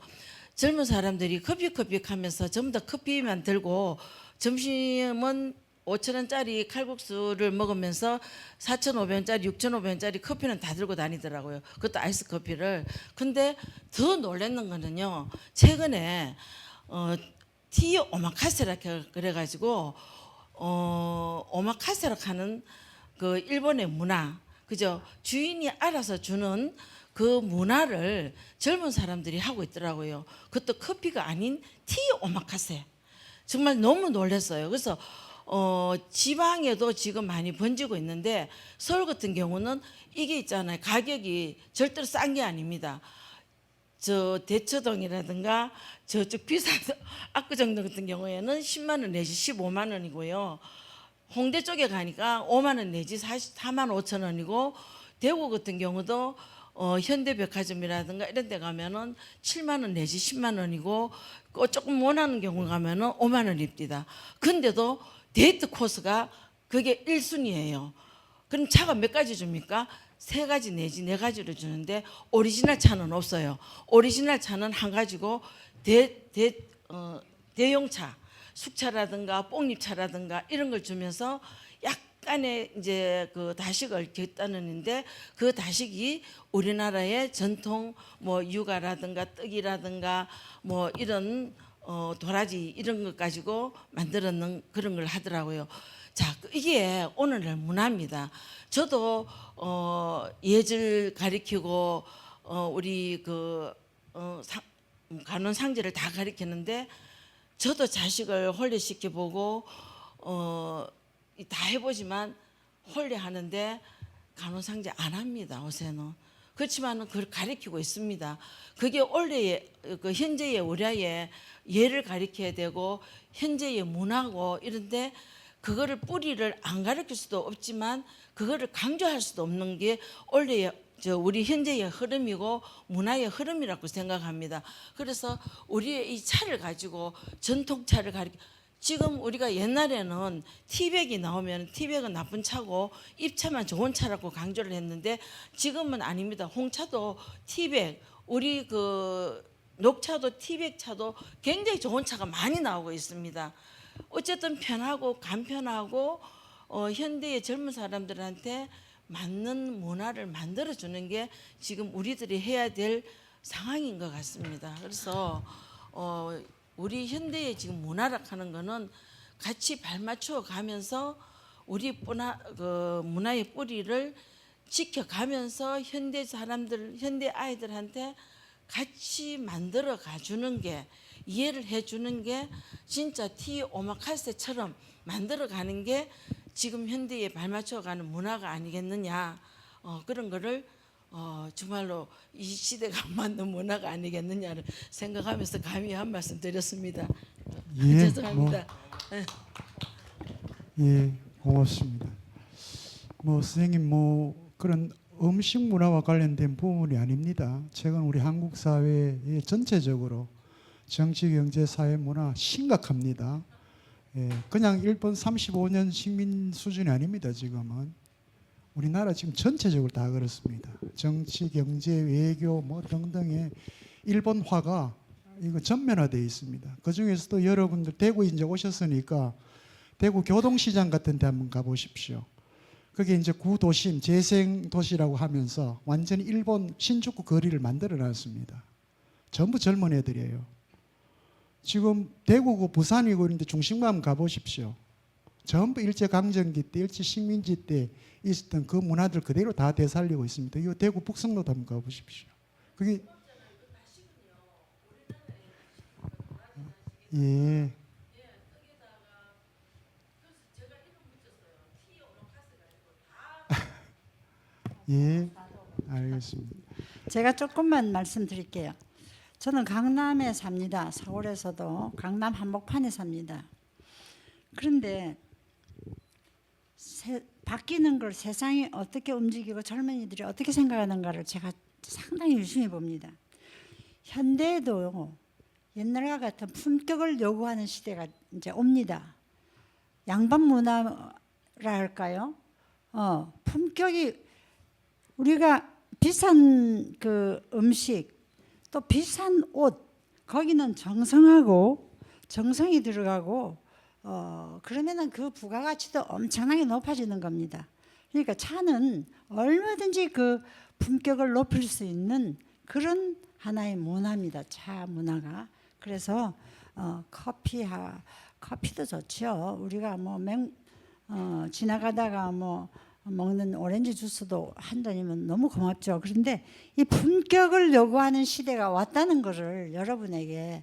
젊은 사람들이 커피 하면서 전부 다 커피만 들고 점심은 5,000원짜리 칼국수를 먹으면서 4,500원짜리, 6,500원짜리 커피는 다 들고 다니더라고요. 그것도 아이스 커피를. 근데 더 놀랐는 거는요. 최근에 티 오마카세라 그래가지고 오마카세라 하는 그 일본의 문화, 그죠? 주인이 알아서 주는 그 문화를 젊은 사람들이 하고 있더라고요. 그것도 커피가 아닌 티 오마카세. 정말 너무 놀랐어요. 그래서 지방에도 지금 많이 번지고 있는데 서울 같은 경우는 이게 있잖아요. 가격이 절대로 싼 게 아닙니다. 저 대처동이라든가 저쪽 비싼 압구정동 같은 경우에는 10만 원 내지 15만 원이고요. 홍대 쪽에 가니까 5만 원 내지 4만 5천 원이고 대구 같은 경우도 현대백화점이라든가 이런 데 가면은 7만 원 내지 10만 원이고 조금 원하는 경우 가면은 5만 원입니다. 근데도 데이트 코스가 그게 1순위예요. 그럼 차가 몇 가지 줍니까? 3가지 내지 4가지를 주는데 오리지널 차는 없어요. 오리지널 차는 한 가지고 대용차, 숙차라든가 뽕잎차라든가 이런 걸 주면서 약간의 이제 그 다식을 곁다는데 그 다식이 우리나라의 전통 뭐 육아라든가 떡이라든가 뭐 이런 도라지 이런 것 가지고 만들었는 그런 걸 하더라고요. 자, 이게 오늘날 문화입니다. 저도 예절 가리키고 우리 간원 상제를 다 가리키는데 저도 자식을 혼례시켜 보고 다 해보지만 혼례하는데 간원 상제 안 합니다. 요새는. 그렇지만은 그걸 가리키고 있습니다. 그게 원래의 그 현재의 우리의 예를 가리켜야 되고 현재의 문화고 이런데 그거를 뿌리를 안 가르칠 수도 없지만 그거를 강조할 수도 없는 게 원래의 우리 현재의 흐름이고 문화의 흐름이라고 생각합니다. 그래서 우리의 이 차를 가지고 전통차를 가리켜 지금 우리가 옛날에는 티백이 나오면 티백은 나쁜 차고 입차만 좋은 차라고 강조를 했는데 지금은 아닙니다. 홍차도 티백, 우리 녹차도 티백차도 굉장히 좋은 차가 많이 나오고 있습니다. 어쨌든 편하고 간편하고 현대의 젊은 사람들한테 맞는 문화를 만들어주는 게 지금 우리들이 해야 될 상황인 것 같습니다. 그래서 우리 현대의 지금 문화라 하는 거는 같이 발맞추어 가면서 우리 문화의 뿌리를 지켜가면서 현대 사람들, 현대 아이들한테 같이 만들어 가주는 게 이해를 해주는 게 진짜 티 오마카세처럼 만들어 가는 게 지금 현대에 발맞춰 가는 문화가 아니겠느냐 그런 거를 정말로 이 시대가 맞는 문화가 아니겠느냐를 생각하면서 감히 한 말씀 드렸습니다. 예, 죄송합니다. 예, 고맙습니다. 뭐 선생님 뭐 그런 음식 문화와 관련된 부분이 아닙니다. 최근 우리 한국 사회에 전체적으로 정치, 경제, 사회, 문화 심각합니다. 예, 그냥 일본 35년 식민 수준이 아닙니다. 지금은 우리나라 지금 전체적으로 다 그렇습니다. 정치, 경제, 외교 뭐 등등의 일본화가 이거 전면화되어 있습니다. 그 중에서도 여러분들 대구 이제 오셨으니까 대구 교동시장 같은 데 한번 가보십시오. 그게 이제 구도심, 재생도시라고 하면서 완전히 일본 신주쿠 거리를 만들어 놨습니다. 전부 젊은 애들이에요. 지금 대구고 부산이고 이런데 중심부 한번 가보십시오. 전부 일제강점기 때, 일제식민지 때 있었던 그 문화들 그대로 다 되살리고 있습니다. 이 대구 북성로도 한번 가보십시오. 그게 예. 예, 알겠습니다. 제가 조금만 말씀드릴게요. 저는 강남에 삽니다. 서울에서도 강남 한복판에 삽니다. 그런데 바뀌는 걸 세상이 어떻게 움직이고 젊은이들이 어떻게 생각하는가를 제가 상당히 유심히 봅니다. 현대에도 옛날과 같은 품격을 요구하는 시대가 이제 옵니다. 양반 문화라 할까요? 품격이 우리가 비싼 그 음식 또 비싼 옷 거기는 정성하고 정성이 들어가고 그러면은 그 부가가치도 엄청나게 높아지는 겁니다. 그러니까 차는 얼마든지 그 품격을 높일 수 있는 그런 하나의 문화입니다. 차 문화가. 그래서 커피도 좋죠. 우리가 뭐 지나가다가 뭐 먹는 오렌지 주스도 한 잔이면 너무 고맙죠. 그런데 이 품격을 요구하는 시대가 왔다는 것을 여러분에게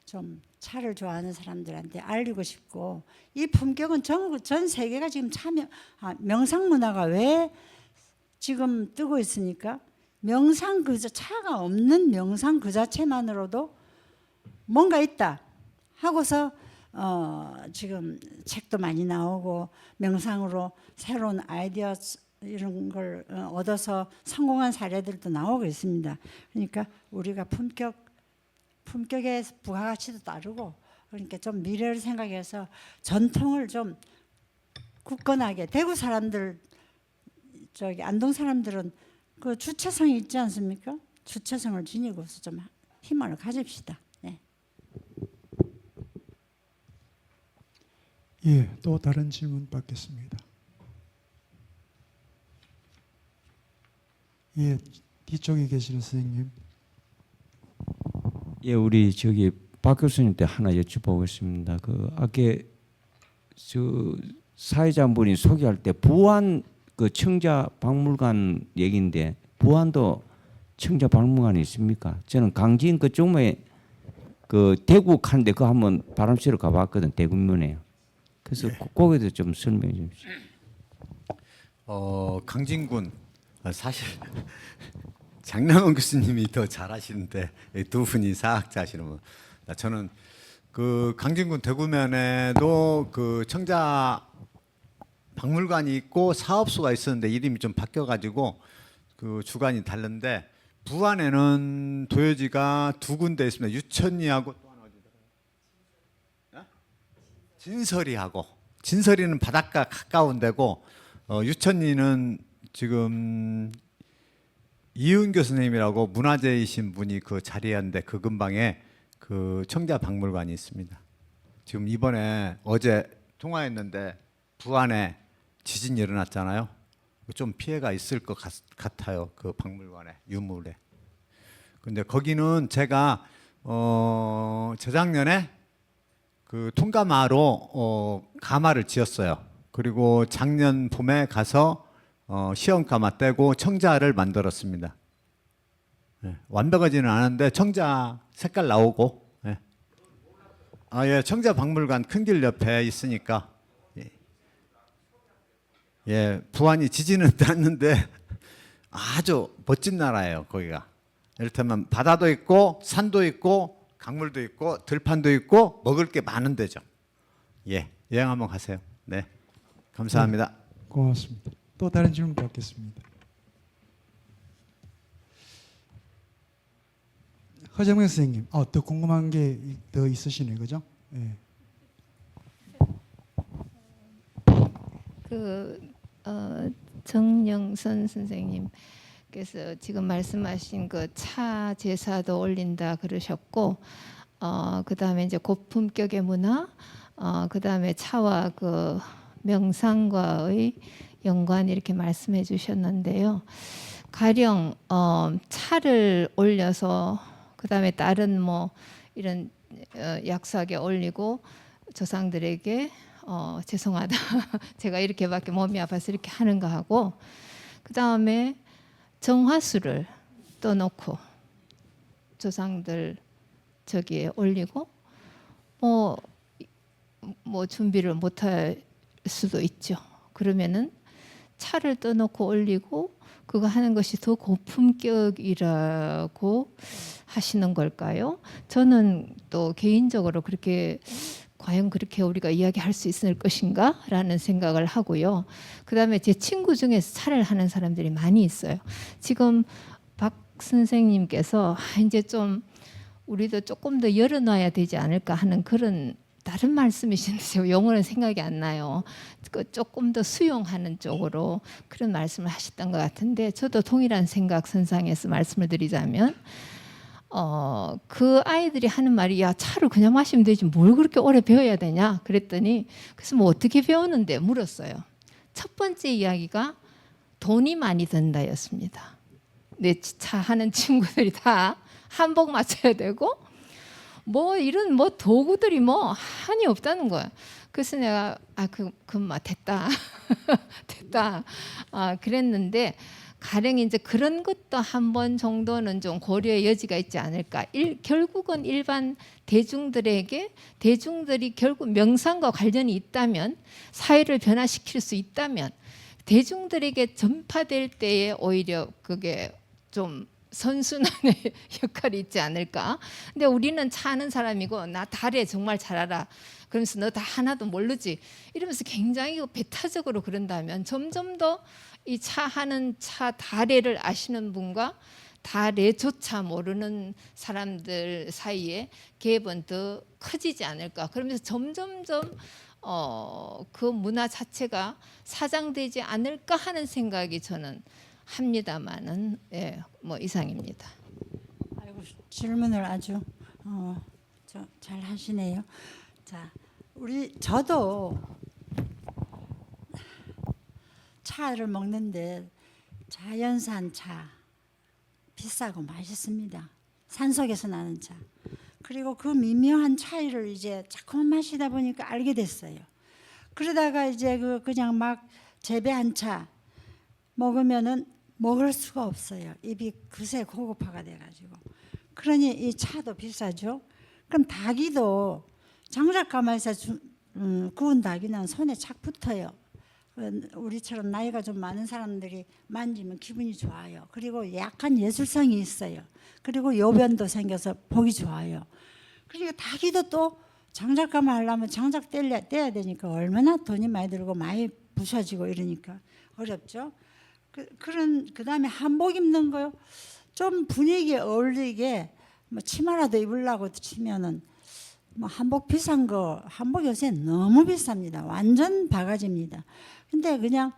좀 차를 좋아하는 사람들한테 알리고 싶고, 이 품격은 전 세계가 지금 명상 문화가 왜 지금 뜨고 있으니까 명상 차가 없는 명상 그 자체만으로도 뭔가 있다 하고서 지금 책도 많이 나오고 명상으로 새로운 아이디어 이런 걸 얻어서 성공한 사례들도 나오고 있습니다. 그러니까 우리가 품격의 부가가치도 따르고, 그러니까 좀 미래를 생각해서 전통을 좀 굳건하게, 대구 사람들 저기 안동 사람들은 그 주체성이 있지 않습니까? 주체성을 지니고서 좀 힘을 가집시다. 네. 예, 또 다른 질문 받겠습니다. 예, 뒤쪽에 계시는 선생님. 예, 우리 저기 박 교수님한테 하나 여쭤보겠습니다. 그 아까 저 사회자분이 소개할 때 부안 그 청자 박물관 얘기인데, 부안도 청자 박물관이 있습니까? 저는 강진 그쪽에 그 대구 가는데 그거 한번 바람 쐬러 가봤거든, 대구면에요. 그래서 거기도 좀 설명해 주십시오. 강진군 사실 장남원 교수님이 더 잘하시는데 두 분이 사학자시는 분. 저는 그 강진군 대구면에도 그 청자 박물관이 있고 사업소가 있었는데 이름이 좀 바뀌어가지고 그 주관이 다른데, 부안에는 도요지가 두 군데 있습니다. 유천리하고 또 하나 어디더라? 진설이하고. 진설이는 바닷가 가까운 데고, 유천리는 지금 이은교 선생님이라고 문화재이신 분이 그 자리한데 그 근방에 그 청자 박물관이 있습니다. 지금 이번에 어제 통화했는데 부안에 지진이 일어났잖아요. 좀 피해가 있을 것 같아요. 그 박물관에, 유물에. 근데 거기는 제가 재작년에 그 통가마로 가마를 지었어요. 그리고 작년 봄에 가서 시험 가마 떼고 청자를 만들었습니다. 네, 완벽하지는 않은데 청자 색깔 나오고. 네. 예, 청자 박물관 큰 길 옆에 있으니까. 예, 부안이 지지는 않는데 아주 멋진 나라예요, 거기가. 이를테면 바다도 있고 산도 있고 강물도 있고 들판도 있고 먹을 게 많은 데죠. 예, 여행 한번 가세요. 네, 감사합니다. 고맙습니다. 또 다른 질문 받겠습니다. 허정명 선생님, 더 궁금한 게 더 있으시네, 그죠? 예. 정영선 선생님께서 지금 말씀하신 그 차 제사도 올린다 그러셨고, 그다음에 이제 고품격의 문화, 그다음에 차와 그 명상과의 연관 이렇게 말씀해 주셨는데요. 가령 차를 올려서 그다음에 다른 뭐 이런 약속에 올리고 조상들에게 죄송하다 제가 이렇게밖에 몸이 아파서 이렇게 하는 거 하고, 그다음에 정화수를 떠놓고 조상들 저기에 올리고 뭐 준비를 못할 수도 있죠. 그러면은 차를 떠놓고 올리고 그거 하는 것이 더 고품격이라고 하시는 걸까요? 저는 또 개인적으로 그렇게 과연 그렇게 우리가 이야기할 수 있을 것인가? 라는 생각을 하고요. 그다음에 제 친구 중에서 차를 하는 사람들이 많이 있어요. 지금 박 선생님께서 이제 좀 우리도 조금 더 열어놔야 되지 않을까 하는 그런 다른 말씀이신데 용어는 생각이 안 나요. 조금 더 수용하는 쪽으로 그런 말씀을 하셨던 것 같은데, 저도 동일한 생각 선상에서 말씀을 드리자면 그 아이들이 하는 말이 야 차를 그냥 마시면 되지 뭘 그렇게 오래 배워야 되냐 그랬더니, 그래서 뭐 어떻게 배우는데 물었어요. 첫 번째 이야기가 돈이 많이 든다였습니다. 내 차 하는 친구들이 다 한복 맞춰야 되고 뭐 이런 뭐 도구들이 뭐 한이 없다는 거야. 그래서 내가 그만 됐다 됐다 그랬는데, 가령 이제 그런 것도 한 번 정도는 좀 고려의 여지가 있지 않을까. 결국은 일반 대중들이 결국 명상과 관련이 있다면, 사회를 변화시킬 수 있다면 대중들에게 전파될 때에 오히려 그게 좀 선순환의 역할이 있지 않을까. 근데 우리는 차 하는 사람이고 나 달에 정말 잘 알아. 그러면서 너 다 하나도 모르지. 이러면서 굉장히 배타적으로 그런다면 점점 더 이 차 하는 차 다래를 아시는 분과 다래조차 모르는 사람들 사이에 갭은 더 커지지 않을까. 그러면서 점점점 그 문화 자체가 사장되지 않을까 하는 생각이 저는 합니다만은 뭐 이상입니다. 아이고, 질문을 아주 잘 하시네요. 자, 저도 차를 먹는데 자연산 차 비싸고 맛있습니다. 산속에서 나는 차. 그리고 그 미묘한 차이를 이제 자꾸만 마시다 보니까 알게 됐어요. 그러다가 이제 그냥 막 재배한 차 먹으면은 먹을 수가 없어요. 입이 그새 고급화가 돼가지고. 그러니 이 차도 비싸죠. 그럼 닭이도 장작가마에서 구운 닭이는 손에 착 붙어요. 우리처럼 나이가 좀 많은 사람들이 만지면 기분이 좋아요. 그리고 약간 예술성이 있어요. 그리고 요변도 생겨서 보기 좋아요. 그러니까 닭이도 또 장작가마 하려면 장작 떼야 되니까 얼마나 돈이 많이 들고 많이 부셔지고 이러니까 어렵죠. 그다음에 한복 입는 거요. 좀 분위기에 어울리게 뭐 치마라도 입으려고 치면은 뭐 한복 비싼 거, 한복 요새 너무 비쌉니다. 완전 바가지입니다. 근데 그냥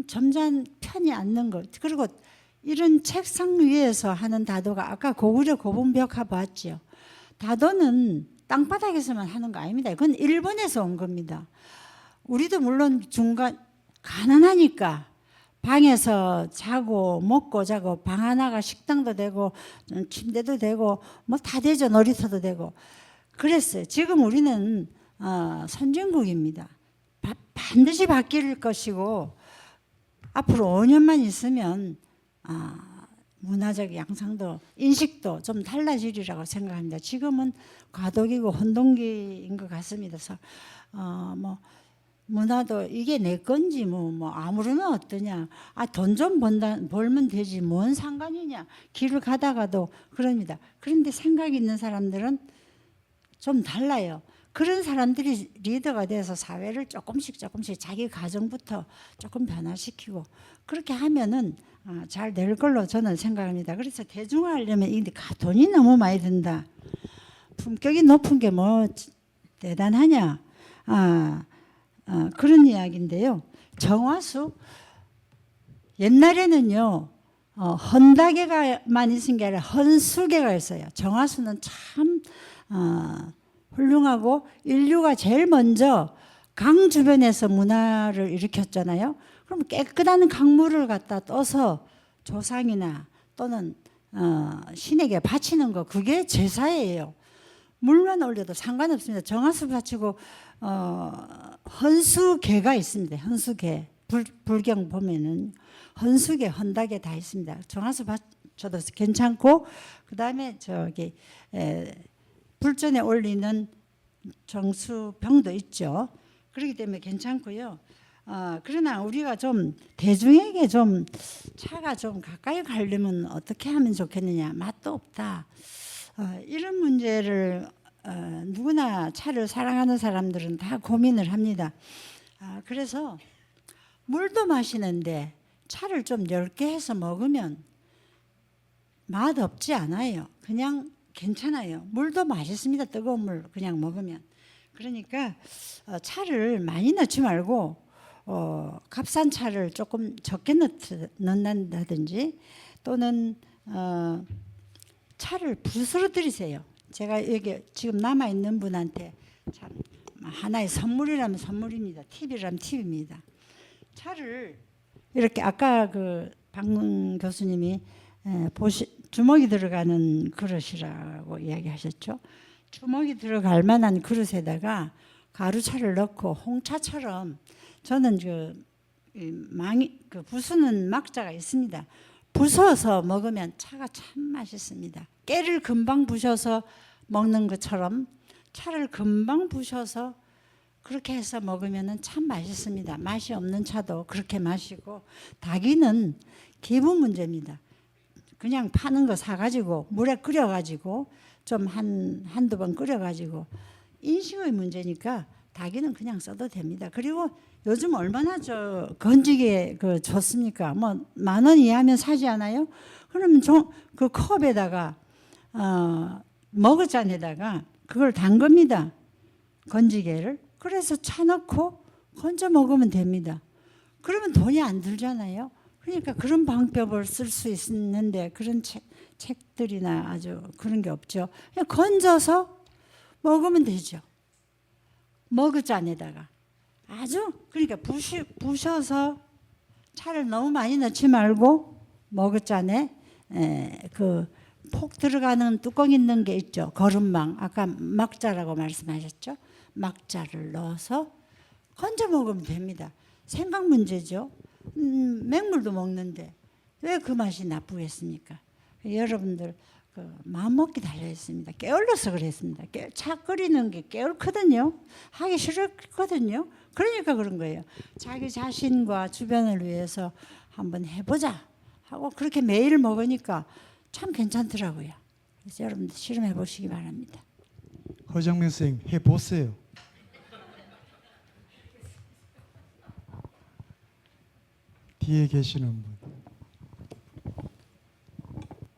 점잖 편히 앉는 거. 그리고 이런 책상 위에서 하는 다도가 아까 고구려 고분벽화 봤죠. 다도는 땅바닥에서만 하는 거 아닙니다. 그건 일본에서 온 겁니다. 우리도 물론 중간 가난하니까 방에서 자고 먹고 자고, 방 하나가 식당도 되고 침대도 되고 뭐 다 되죠. 놀이터도 되고 그랬어요. 지금 우리는 선진국입니다. 반드시 바뀔 것이고 앞으로 5년만 있으면 문화적 양상도 인식도 좀 달라지리라고 생각합니다. 지금은 과도기고 혼동기인 것 같습니다. 그래서 뭐 문화도 이게 내 건지 뭐 아무르면 어떠냐, 돈 좀 벌면 되지 뭔 상관이냐, 길을 가다가도 그럽니다. 그런데 생각 있는 사람들은 좀 달라요. 그런 사람들이 리더가 돼서 사회를 조금씩 자기 가정부터 조금 변화시키고 그렇게 하면은 잘 될 걸로 저는 생각합니다. 그래서 대중화하려면 이게 돈이 너무 많이 든다. 품격이 높은 게 뭐 대단하냐. 그런 이야기인데요. 정화수 옛날에는요. 헌다개가만 있은 게 아니라 헌수개가 있어요. 정화수는 참 훌륭하고 인류가 제일 먼저 강 주변에서 문화를 일으켰잖아요. 그럼 깨끗한 강물을 갖다 떠서 조상이나 또는 신에게 바치는 거 그게 제사예요. 물만 올려도 상관없습니다. 정화수 바치고 헌수개가 있습니다. 헌수개 불경 보면은 헌수개, 헌다개 다 있습니다. 정화수 바쳐도 괜찮고 그다음에 저기 불전에 올리는 정수병도 있죠. 그렇기 때문에 괜찮고요. 그러나 우리가 좀 대중에게 좀 차가 좀 가까이 가려면 어떻게 하면 좋겠느냐. 맛도 없다. 이런 문제를 누구나 차를 사랑하는 사람들은 다 고민을 합니다. 그래서 물도 마시는데 차를 좀 얇게 해서 먹으면 맛 없지 않아요. 그냥 괜찮아요. 물도 맛있습니다. 뜨거운 물 그냥 먹으면. 그러니까 차를 많이 넣지 말고 값싼 차를 조금 적게 넣는다든지 또는 차를 부스러뜨리세요. 제가 여기 지금 남아 있는 분한테 참 하나의 선물이라면 선물입니다. 팁이라면 팁입니다. 차를 이렇게 아까 그 박 교수님이 주먹이 들어가는 그릇이라고 이야기하셨죠. 주먹이 들어갈 만한 그릇에다가 가루차를 넣고 홍차처럼 저는 그 부수는 막자가 있습니다. 부숴서 먹으면 차가 참 맛있습니다. 깨를 금방 부셔서 먹는 것처럼 차를 금방 부셔서 그렇게 해서 먹으면 참 맛있습니다. 맛이 없는 차도 그렇게 마시고 닭이는 기분 문제입니다. 그냥 파는 거 사가지고 물에 끓여가지고 좀 한두 번 끓여가지고 인식의 문제니까 닭이는 그냥 써도 됩니다. 그리고 요즘 얼마나 건지게 좋습니까? 뭐 10,000원 이하면 사지 않아요? 그러면 그 컵에다가 머그잔에다가 그걸 담급니다. 건지개를. 그래서 차 넣고 건져 먹으면 됩니다. 그러면 돈이 안 들잖아요. 그러니까 그런 방법을 쓸 수 있는데 그런 책들이나 아주 그런 게 없죠. 그냥 건져서 먹으면 되죠. 머그잔에다가 아주 그러니까 부셔서 차를 너무 많이 넣지 말고 머그잔에 그 폭 들어가는 뚜껑 있는 게 있죠. 거름망 아까 막자라고 말씀하셨죠. 막자를 넣어서 건져 먹으면 됩니다. 생각 문제죠. 맹물도 먹는데 왜 그 맛이 나쁘겠습니까? 여러분들 마음 먹기 달려 있습니다. 게을러서 그랬습니다. 차 끓이는 게 게을거든요. 하기 싫거든요. 그러니까 그런 거예요. 자기 자신과 주변을 위해서 한번 해보자 하고 그렇게 매일 먹으니까 참 괜찮더라고요. 그래서 여러분들 실험해 보시기 바랍니다. 허정민 선생님 해보세요. 뒤에 계시는 분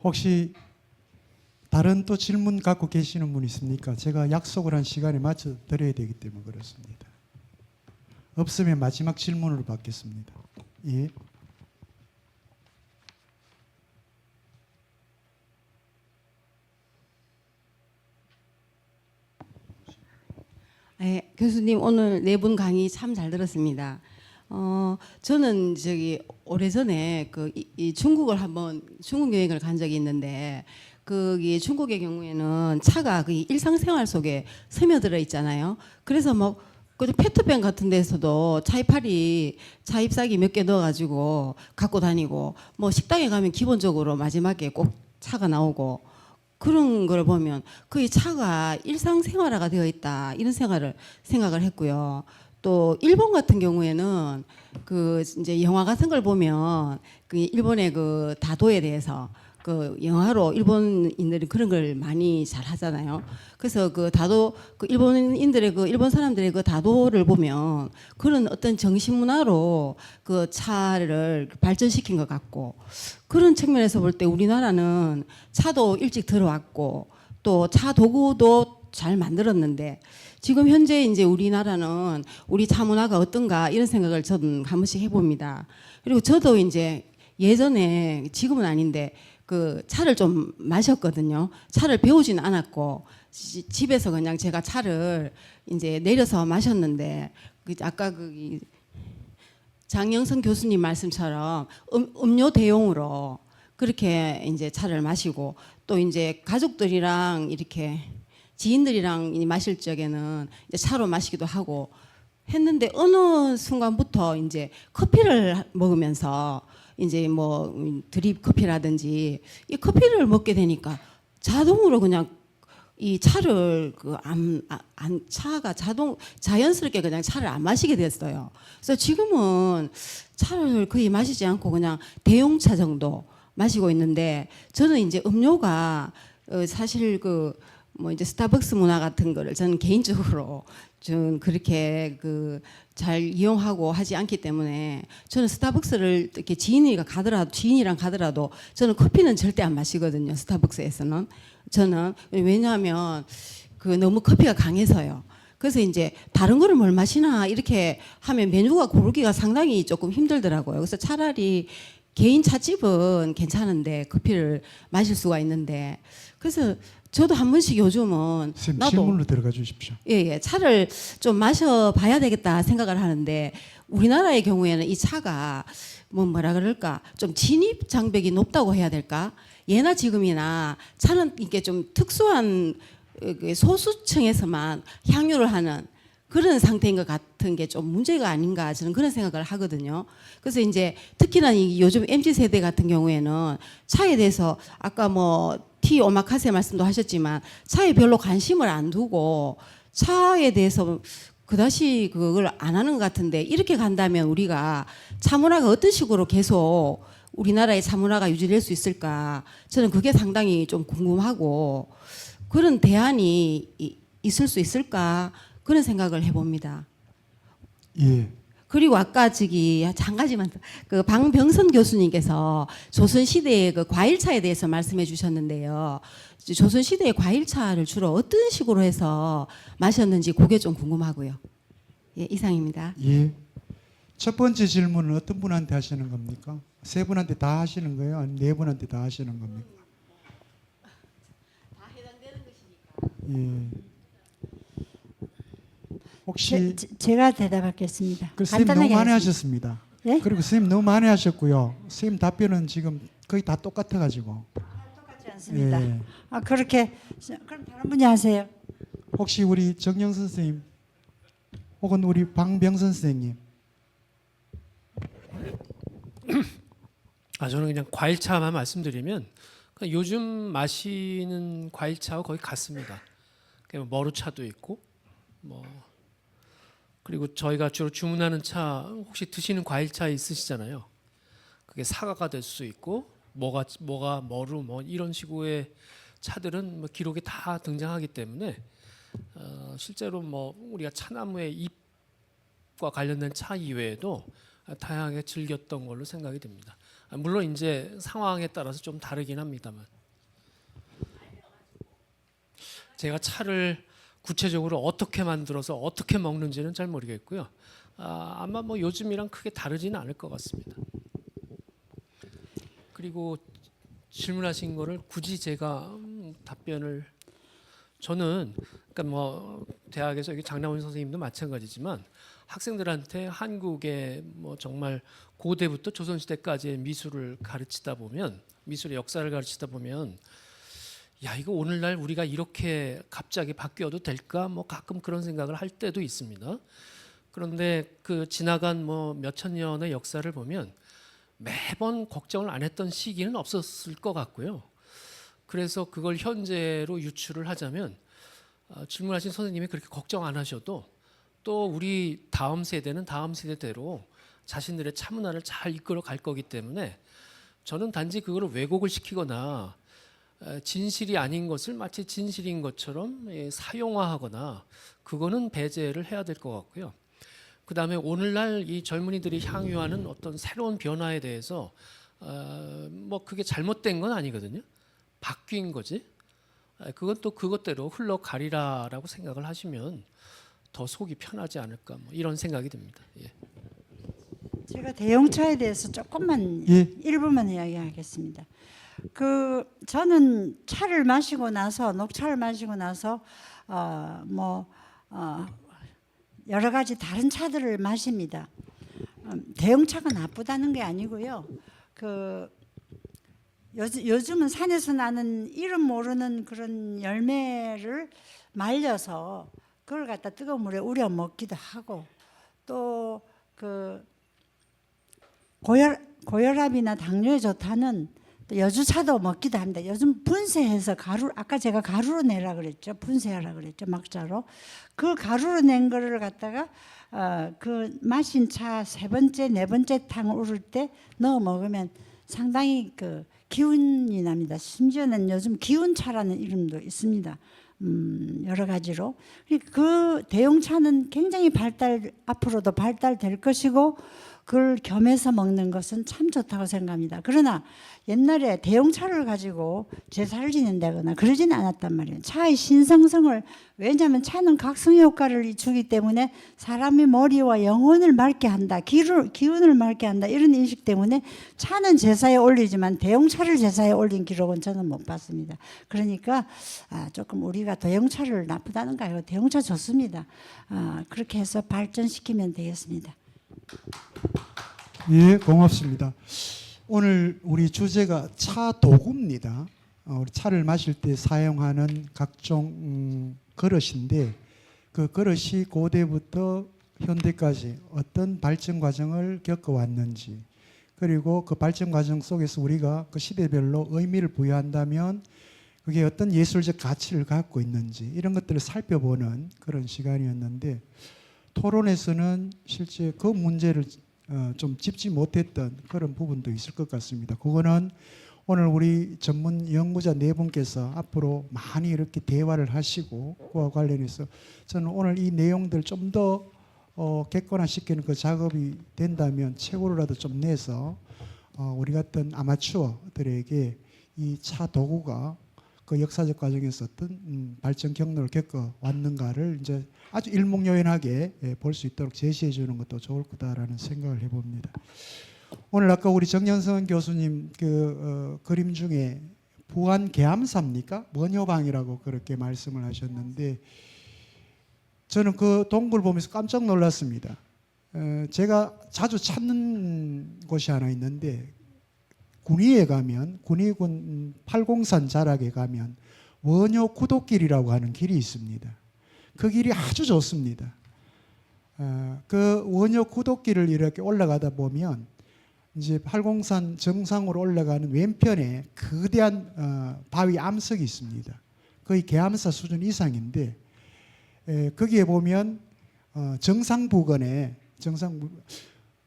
혹시 다른 또 질문 갖고 계시는 분 있습니까? 제가 약속을 한 시간에 맞춰 드려야 되기 때문에 그렇습니다. 없으면 마지막 질문으로 받겠습니다. 예. 네, 교수님 오늘 네 분 강의 참 잘 들었습니다. 저는 오래전에 중국 여행을 간 적이 있는데 거기 중국의 경우에는 차가 일상생활 속에 스며들어 있잖아요. 그래서 뭐 페트병 같은 데서도 차입사기 몇 개 넣어가지고 갖고 다니고 뭐 식당에 가면 기본적으로 마지막에 꼭 차가 나오고 그런 걸 보면 그 차가 일상생활화가 되어 있다 이런 생각을 했고요. 또 일본 같은 경우에는 이제 영화 같은 걸 보면 일본의 다도에 대해서 그 영화로 일본인들이 그런 걸 많이 잘 하잖아요. 그래서 그 다도 그 일본인들의 그 일본 사람들의 그 다도를 보면 그런 어떤 정신 문화로 그 차를 발전시킨 것 같고, 그런 측면에서 볼 때 우리나라는 차도 일찍 들어왔고 또 차 도구도 잘 만들었는데, 지금 현재 이제 우리나라는 우리 차 문화가 어떤가 이런 생각을 저는 한 번씩 해봅니다. 그리고 저도 이제 예전에, 지금은 아닌데 그 차를 좀 마셨거든요. 차를 배우지는 않았고 집에서 그냥 제가 차를 이제 내려서 마셨는데, 그 아까 그 장영선 교수님 말씀처럼 음료 대용으로 그렇게 이제 차를 마시고, 또 이제 가족들이랑 이렇게 지인들이랑 마실 적에는 이제 차로 마시기도 하고 했는데, 어느 순간부터 이제 커피를 먹으면서 이제 뭐 드립 커피라든지 이 커피를 먹게 되니까 자동으로 그냥 이 차를 차가 자연스럽게 그냥 차를 안 마시게 됐어요. 그래서 지금은 차를 거의 마시지 않고 그냥 대용차 정도 마시고 있는데, 저는 이제 음료가 사실 그 뭐 이제 스타벅스 문화 같은 거를 저는 개인적으로 좀 그렇게 그 잘 이용하고 하지 않기 때문에, 저는 스타벅스를 이렇게 지인이랑 가더라도 저는 커피는 절대 안 마시거든요. 스타벅스에서는 저는, 왜냐하면 그 너무 커피가 강해서요. 그래서 이제 다른 거를 뭘 마시나 이렇게 하면 메뉴가 고르기가 상당히 조금 힘들더라고요. 그래서 차라리 개인 찻집은 괜찮은데 커피를 마실 수가 있는데, 그래서 저도 한 번씩 요즘은 선생님, 질문으로 들어가 주십시오. 예, 차를 좀 마셔봐야 되겠다 생각을 하는데, 우리나라의 경우에는 이 차가 뭐라 그럴까, 좀 진입 장벽이 높다고 해야 될까? 예나 지금이나 차는 이게 좀 특수한 그 소수층에서만 향유를 하는 그런 상태인 것 같은 게 좀 문제가 아닌가, 저는 그런 생각을 하거든요. 그래서 이제 특히나 이 요즘 MZ 세대 같은 경우에는 차에 대해서 아까 뭐 티 오마카세 말씀도 하셨지만 차에 별로 관심을 안 두고 차에 대해서 그다지 그걸 안 하는 것 같은데, 이렇게 간다면 우리가 차 문화가 어떤 식으로 계속 우리나라의 차 문화가 유지될 수 있을까, 저는 그게 상당히 좀 궁금하고, 그런 대안이 있을 수 있을까, 그런 생각을 해봅니다. 예. 그리고 아까 한 가지만 더, 그 방병선 교수님께서 조선 시대의 그 과일차에 대해서 말씀해 주셨는데요. 조선 시대의 과일차를 주로 어떤 식으로 해서 마셨는지 그게 좀 궁금하고요. 예, 이상입니다. 예. 첫 번째 질문은 어떤 분한테 하시는 겁니까? 세 분한테 다 하시는 거예요? 아니면 네 분한테 다 하시는 겁니까? 다 해당되는 것이니까. 예. 혹시 제가 대답하겠습니다. 그 선생님 너무 많이 하겠습니다. 하셨습니다. 네? 그리고 선생님 너무 많이 하셨고요. 선생님 답변은 지금 거의 다 똑같아가지고. 똑같지 않습니다. 예. 그렇게 그럼 다른 분이 하세요. 혹시 우리 정영선 선생님 혹은 우리 방병선 선생님. 저는 그냥 과일차만 말씀드리면, 그냥 요즘 마시는 과일차하고 거의 같습니다. 그냥 머루차도 있고, 뭐 그리고 저희가 주로 주문하는 차, 혹시 드시는 과일차 있으시잖아요. 그게 사과가 될 수 있고, 뭐가 머루 뭐 이런 식의 차들은 뭐 기록에 다 등장하기 때문에 실제로 뭐 우리가 차나무의 잎과 관련된 차 이외에도 다양하게 즐겼던 걸로 생각이 됩니다. 물론 이제 상황에 따라서 좀 다르긴 합니다만, 제가 차를 구체적으로 어떻게 만들어서 어떻게 먹는지는 잘 모르겠고요. 아마 뭐 요즘이랑 크게 다르지는 않을 것 같습니다. 그리고 질문하신 거를 굳이 제가 답변을, 저는 그러니까 뭐 대학에서 여기 장남훈 선생님도 마찬가지지만 학생들한테 한국의 뭐 정말 고대부터 조선시대까지의 미술을 가르치다 보면, 미술의 역사를 가르치다 보면, 야, 이거 오늘날 우리가 이렇게 갑자기 바뀌어도 될까? 뭐 가끔 그런 생각을 할 때도 있습니다. 그런데 그 지나간 뭐 몇천 년의 역사를 보면 매번 걱정을 안 했던 시기는 없었을 것 같고요. 그래서 그걸 현재로 유출을 하자면, 질문하신 선생님이 그렇게 걱정 안 하셔도 또 우리 다음 세대는 다음 세대대로 자신들의 차 문화를 잘 이끌어 갈 거기 때문에 저는 단지 그거를 왜곡을 시키거나 진실이 아닌 것을 마치 진실인 것처럼 사용화하거나 그거는 배제를 해야 될 것 같고요. 그다음에 오늘날 이 젊은이들이 향유하는 어떤 새로운 변화에 대해서 뭐 그게 잘못된 건 아니거든요. 바뀐 거지. 그건 또 그것대로 흘러가리라라고 생각을 하시면 더 속이 편하지 않을까 뭐 이런 생각이 듭니다. 예. 제가 대용차에 대해서 조금만 예. 일부만 이야기하겠습니다. 저는 차를 마시고 나서 녹차를 마시고 나서 여러 가지 다른 차들을 마십니다. 대용차가 나쁘다는 게 아니고요. 요즘은 산에서 나는 이름 모르는 그런 열매를 말려서 그걸 갖다 뜨거운 물에 우려 먹기도 하고 또 고혈압이나 당뇨에 좋다는 또 여주차도 먹기도 합니다. 요즘 분쇄해서 아까 제가 가루로 내라 그랬죠. 분쇄하라 그랬죠. 막자로. 그 가루로 낸 거를 갖다가 그 마신 차 세 번째, 네 번째 탕 오를 때 넣어 먹으면 상당히 기운이 납니다. 심지어는 요즘 기운차라는 이름도 있습니다. 여러 가지로. 그 대용차는 굉장히 앞으로도 발달될 것이고 그걸 겸해서 먹는 것은 참 좋다고 생각합니다. 그러나 옛날에 대용차를 가지고 제사를 지낸다거나 그러지는 않았단 말이에요. 차의 신성성을, 왜냐하면 차는 각성 효과를 주기 때문에 사람의 머리와 영혼을 맑게 한다, 기운을 맑게 한다, 이런 인식 때문에 차는 제사에 올리지만 대용차를 제사에 올린 기록은 저는 못 봤습니다. 그러니까 조금 우리가 대용차를 나쁘다는 거예요. 대용차 좋습니다. 그렇게 해서 발전시키면 되겠습니다. 예, 고맙습니다. 오늘 우리 주제가 차 도구입니다. 우리 차를 마실 때 사용하는 각종 그릇인데 그 그릇이 고대부터 현대까지 어떤 발전 과정을 겪어왔는지, 그리고 그 발전 과정 속에서 우리가 그 시대별로 의미를 부여한다면 그게 어떤 예술적 가치를 갖고 있는지, 이런 것들을 살펴보는 그런 시간이었는데, 토론에서는 실제 그 문제를 좀 짚지 못했던 그런 부분도 있을 것 같습니다. 그거는 오늘 우리 전문 연구자 네 분께서 앞으로 많이 이렇게 대화를 하시고 그와 관련해서 저는 오늘 이 내용들 좀 더 객관화시키는 그 작업이 된다면 최고로라도 좀 내서 우리 같은 아마추어들에게 이 차 도구가 그 역사적 과정에서 어떤 발전 경로를 겪어 왔는가를 이제 아주 일목요연하게 볼 수 있도록 제시해 주는 것도 좋을 거다라는 생각을 해봅니다. 오늘 아까 우리 정연성 교수님 그림 중에 부안 계암사입니까? 원효방이라고 그렇게 말씀을 하셨는데 저는 그 동굴 보면서 깜짝 놀랐습니다. 제가 자주 찾는 곳이 하나 있는데 군위에 가면 군위군 팔공산 자락에 가면 원효 구독길이라고 하는 길이 있습니다. 그 길이 아주 좋습니다. 그 원효 구독길을 이렇게 올라가다 보면 이제 팔공산 정상으로 올라가는 왼편에 거대한 바위 암석이 있습니다. 거의 계암사 수준 이상인데 거기에 보면 정상 부근에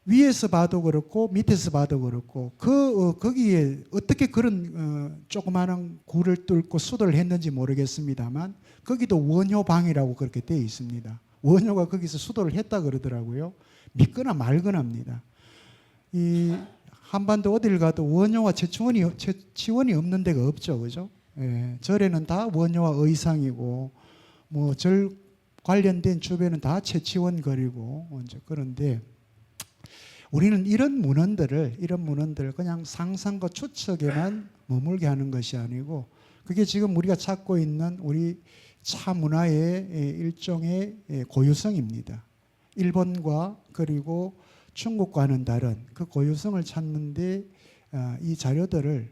위에서 봐도 그렇고 밑에서 봐도 그렇고 거기에 어떻게 그런 조그마한 굴을 뚫고 수도를 했는지 모르겠습니다만 거기도 원효방이라고 그렇게 되어 있습니다. 원효가 거기서 수도를 했다 그러더라고요. 믿거나 말거나입니다. 이 한반도 어딜 가도 원효와 채치원이 없는 데가 없죠, 그죠? 예, 절에는 다 원효와 의상이고 뭐 절 관련된 주변은 다 채치원 거리고 이제 그런데. 우리는 이런 문헌들을 그냥 상상과 추측에만 머물게 하는 것이 아니고 그게 지금 우리가 찾고 있는 우리 차 문화의 일종의 고유성입니다. 일본과 그리고 중국과는 다른 그 고유성을 찾는데 이 자료들을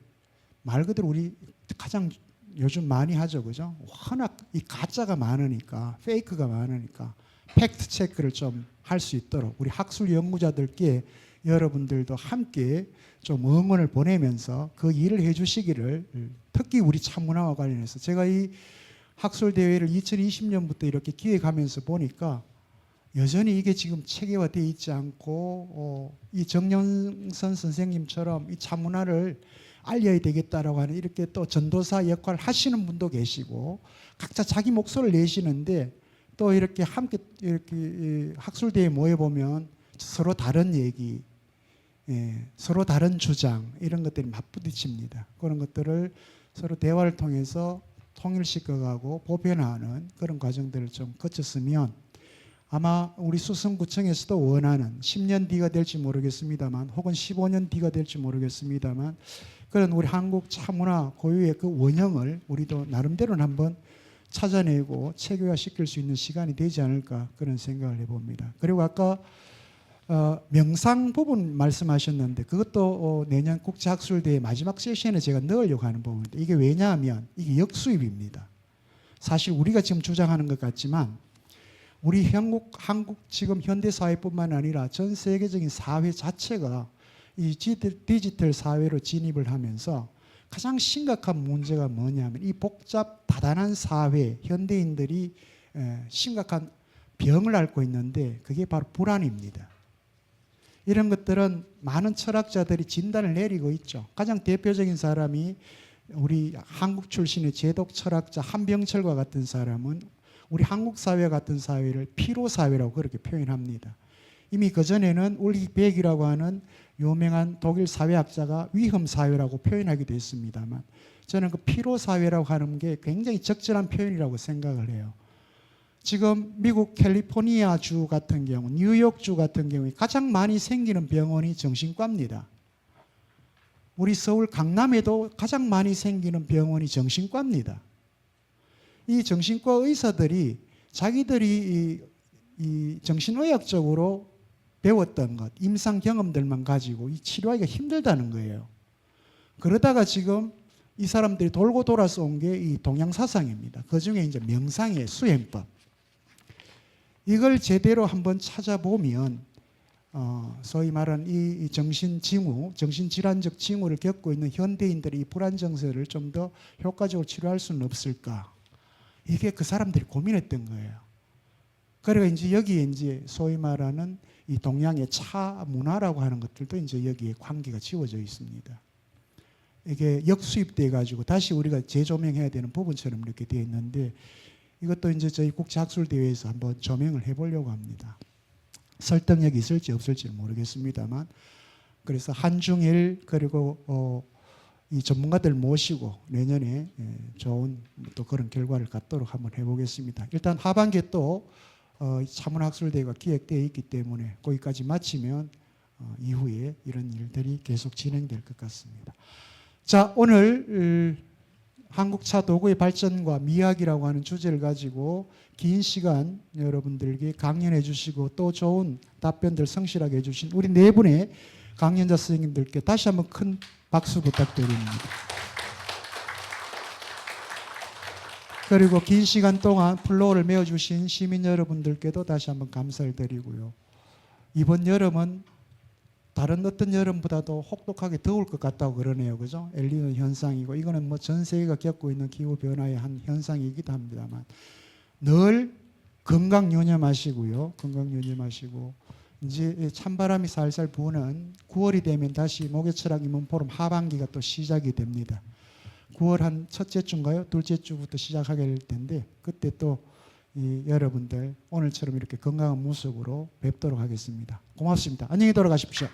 말 그대로 우리 가장 요즘 많이 하죠, 그죠? 워낙 이 가짜가 많으니까, 페이크가 많으니까 팩트 체크를 좀 할 수 있도록 우리 학술 연구자들께 여러분들도 함께 좀 응원을 보내면서 그 일을 해주시기를, 특히 우리 차문화와 관련해서 제가 이 학술 대회를 2020년부터 이렇게 기획하면서 보니까 여전히 이게 지금 체계화되어 있지 않고 이 정영선 선생님처럼 이 차문화를 알려야 되겠다라고 하는 이렇게 또 전도사 역할을 하시는 분도 계시고 각자 자기 목소리를 내시는데 또 이렇게 함께 이렇게 학술대에 모여 보면 서로 다른 얘기, 서로 다른 주장 이런 것들이 맞부딪힙니다. 그런 것들을 서로 대화를 통해서 통일시켜가고 보편화하는 그런 과정들을 좀 거쳤으면 아마 우리 수성구청에서도 원하는 10년 뒤가 될지 모르겠습니다만 혹은 15년 뒤가 될지 모르겠습니다만 그런 우리 한국 차문화 고유의 그 원형을 우리도 나름대로는 한번 찾아내고 체계화시킬 수 있는 시간이 되지 않을까 그런 생각을 해봅니다. 그리고 아까 명상 부분 말씀하셨는데 그것도 내년 국제학술대회 마지막 세션에 제가 넣으려고 하는 부분인데 이게 왜냐하면 이게 역수입입니다. 사실 우리가 지금 주장하는 것 같지만 우리 한국 지금 현대사회뿐만 아니라 전 세계적인 사회 자체가 이 디지털 사회로 진입을 하면서 가장 심각한 문제가 뭐냐면 이 복잡 다단한 사회 현대인들이 심각한 병을 앓고 있는데 그게 바로 불안입니다. 이런 것들은 많은 철학자들이 진단을 내리고 있죠. 가장 대표적인 사람이 우리 한국 출신의 제독 철학자 한병철과 같은 사람은 우리 한국 사회 같은 사회를 피로 사회라고 그렇게 표현합니다. 이미 그 전에는 울리 백이라고 하는 유명한 독일 사회학자가 위험 사회라고 표현하기도 했습니다만 저는 그 피로 사회라고 하는 게 굉장히 적절한 표현이라고 생각을 해요. 지금 미국 캘리포니아 주 같은 경우, 뉴욕 주 같은 경우에 가장 많이 생기는 병원이 정신과입니다. 우리 서울 강남에도 가장 많이 생기는 병원이 정신과입니다. 이 정신과 의사들이 자기들이 이 정신의학적으로 배웠던 것, 임상 경험들만 가지고 이 치료하기가 힘들다는 거예요. 그러다가 지금 이 사람들이 돌고 돌아서 온 게 이 동양 사상입니다. 그 중에 이제 명상의 수행법. 이걸 제대로 한번 찾아보면 소위 말하는 이 정신징후, 정신질환적 징후를 겪고 있는 현대인들의 이 불안 정서를 좀 더 효과적으로 치료할 수는 없을까? 이게 그 사람들이 고민했던 거예요. 그리고 이제 여기에 이제 소위 말하는 이 동양의 차 문화라고 하는 것들도 이제 여기에 관계가 지워져 있습니다. 이게 역수입돼 가지고 다시 우리가 재조명해야 되는 부분처럼 이렇게 되어 있는데 이것도 이제 저희 국제학술대회에서 한번 조명을 해보려고 합니다. 설득력이 있을지 없을지는 모르겠습니다만 그래서 한중일 그리고 이 전문가들 모시고 내년에 좋은 또 그런 결과를 갖도록 한번 해보겠습니다. 일단 하반기에 또 차문학술대회가 기획되어 있기 때문에 거기까지 마치면 이후에 이런 일들이 계속 진행될 것 같습니다. 자, 오늘 한국차 도구의 발전과 미학이라고 하는 주제를 가지고 긴 시간 여러분들에게 강연해 주시고 또 좋은 답변들 성실하게 해주신 우리 네 분의 강연자 선생님들께 다시 한번 큰 박수 부탁드립니다. 그리고 긴 시간 동안 플로어를 메워주신 시민 여러분들께도 다시 한번 감사를 드리고요. 이번 여름은 다른 어떤 여름보다도 혹독하게 더울 것 같다고 그러네요. 그죠? 엘니노 현상이고 이거는 뭐 전 세계가 겪고 있는 기후 변화의 한 현상이기도 합니다만 늘 건강 유념하시고요. 건강 유념하시고 이제 찬바람이 살살 부는 9월이 되면 다시 목요철학 인문 포럼 하반기가 또 시작이 됩니다. 9월 한 첫째 주인가요? 둘째 주부터 시작하게 될 텐데 그때 또 여러분들 오늘처럼 이렇게 건강한 모습으로 뵙도록 하겠습니다. 고맙습니다. 안녕히 돌아가십시오.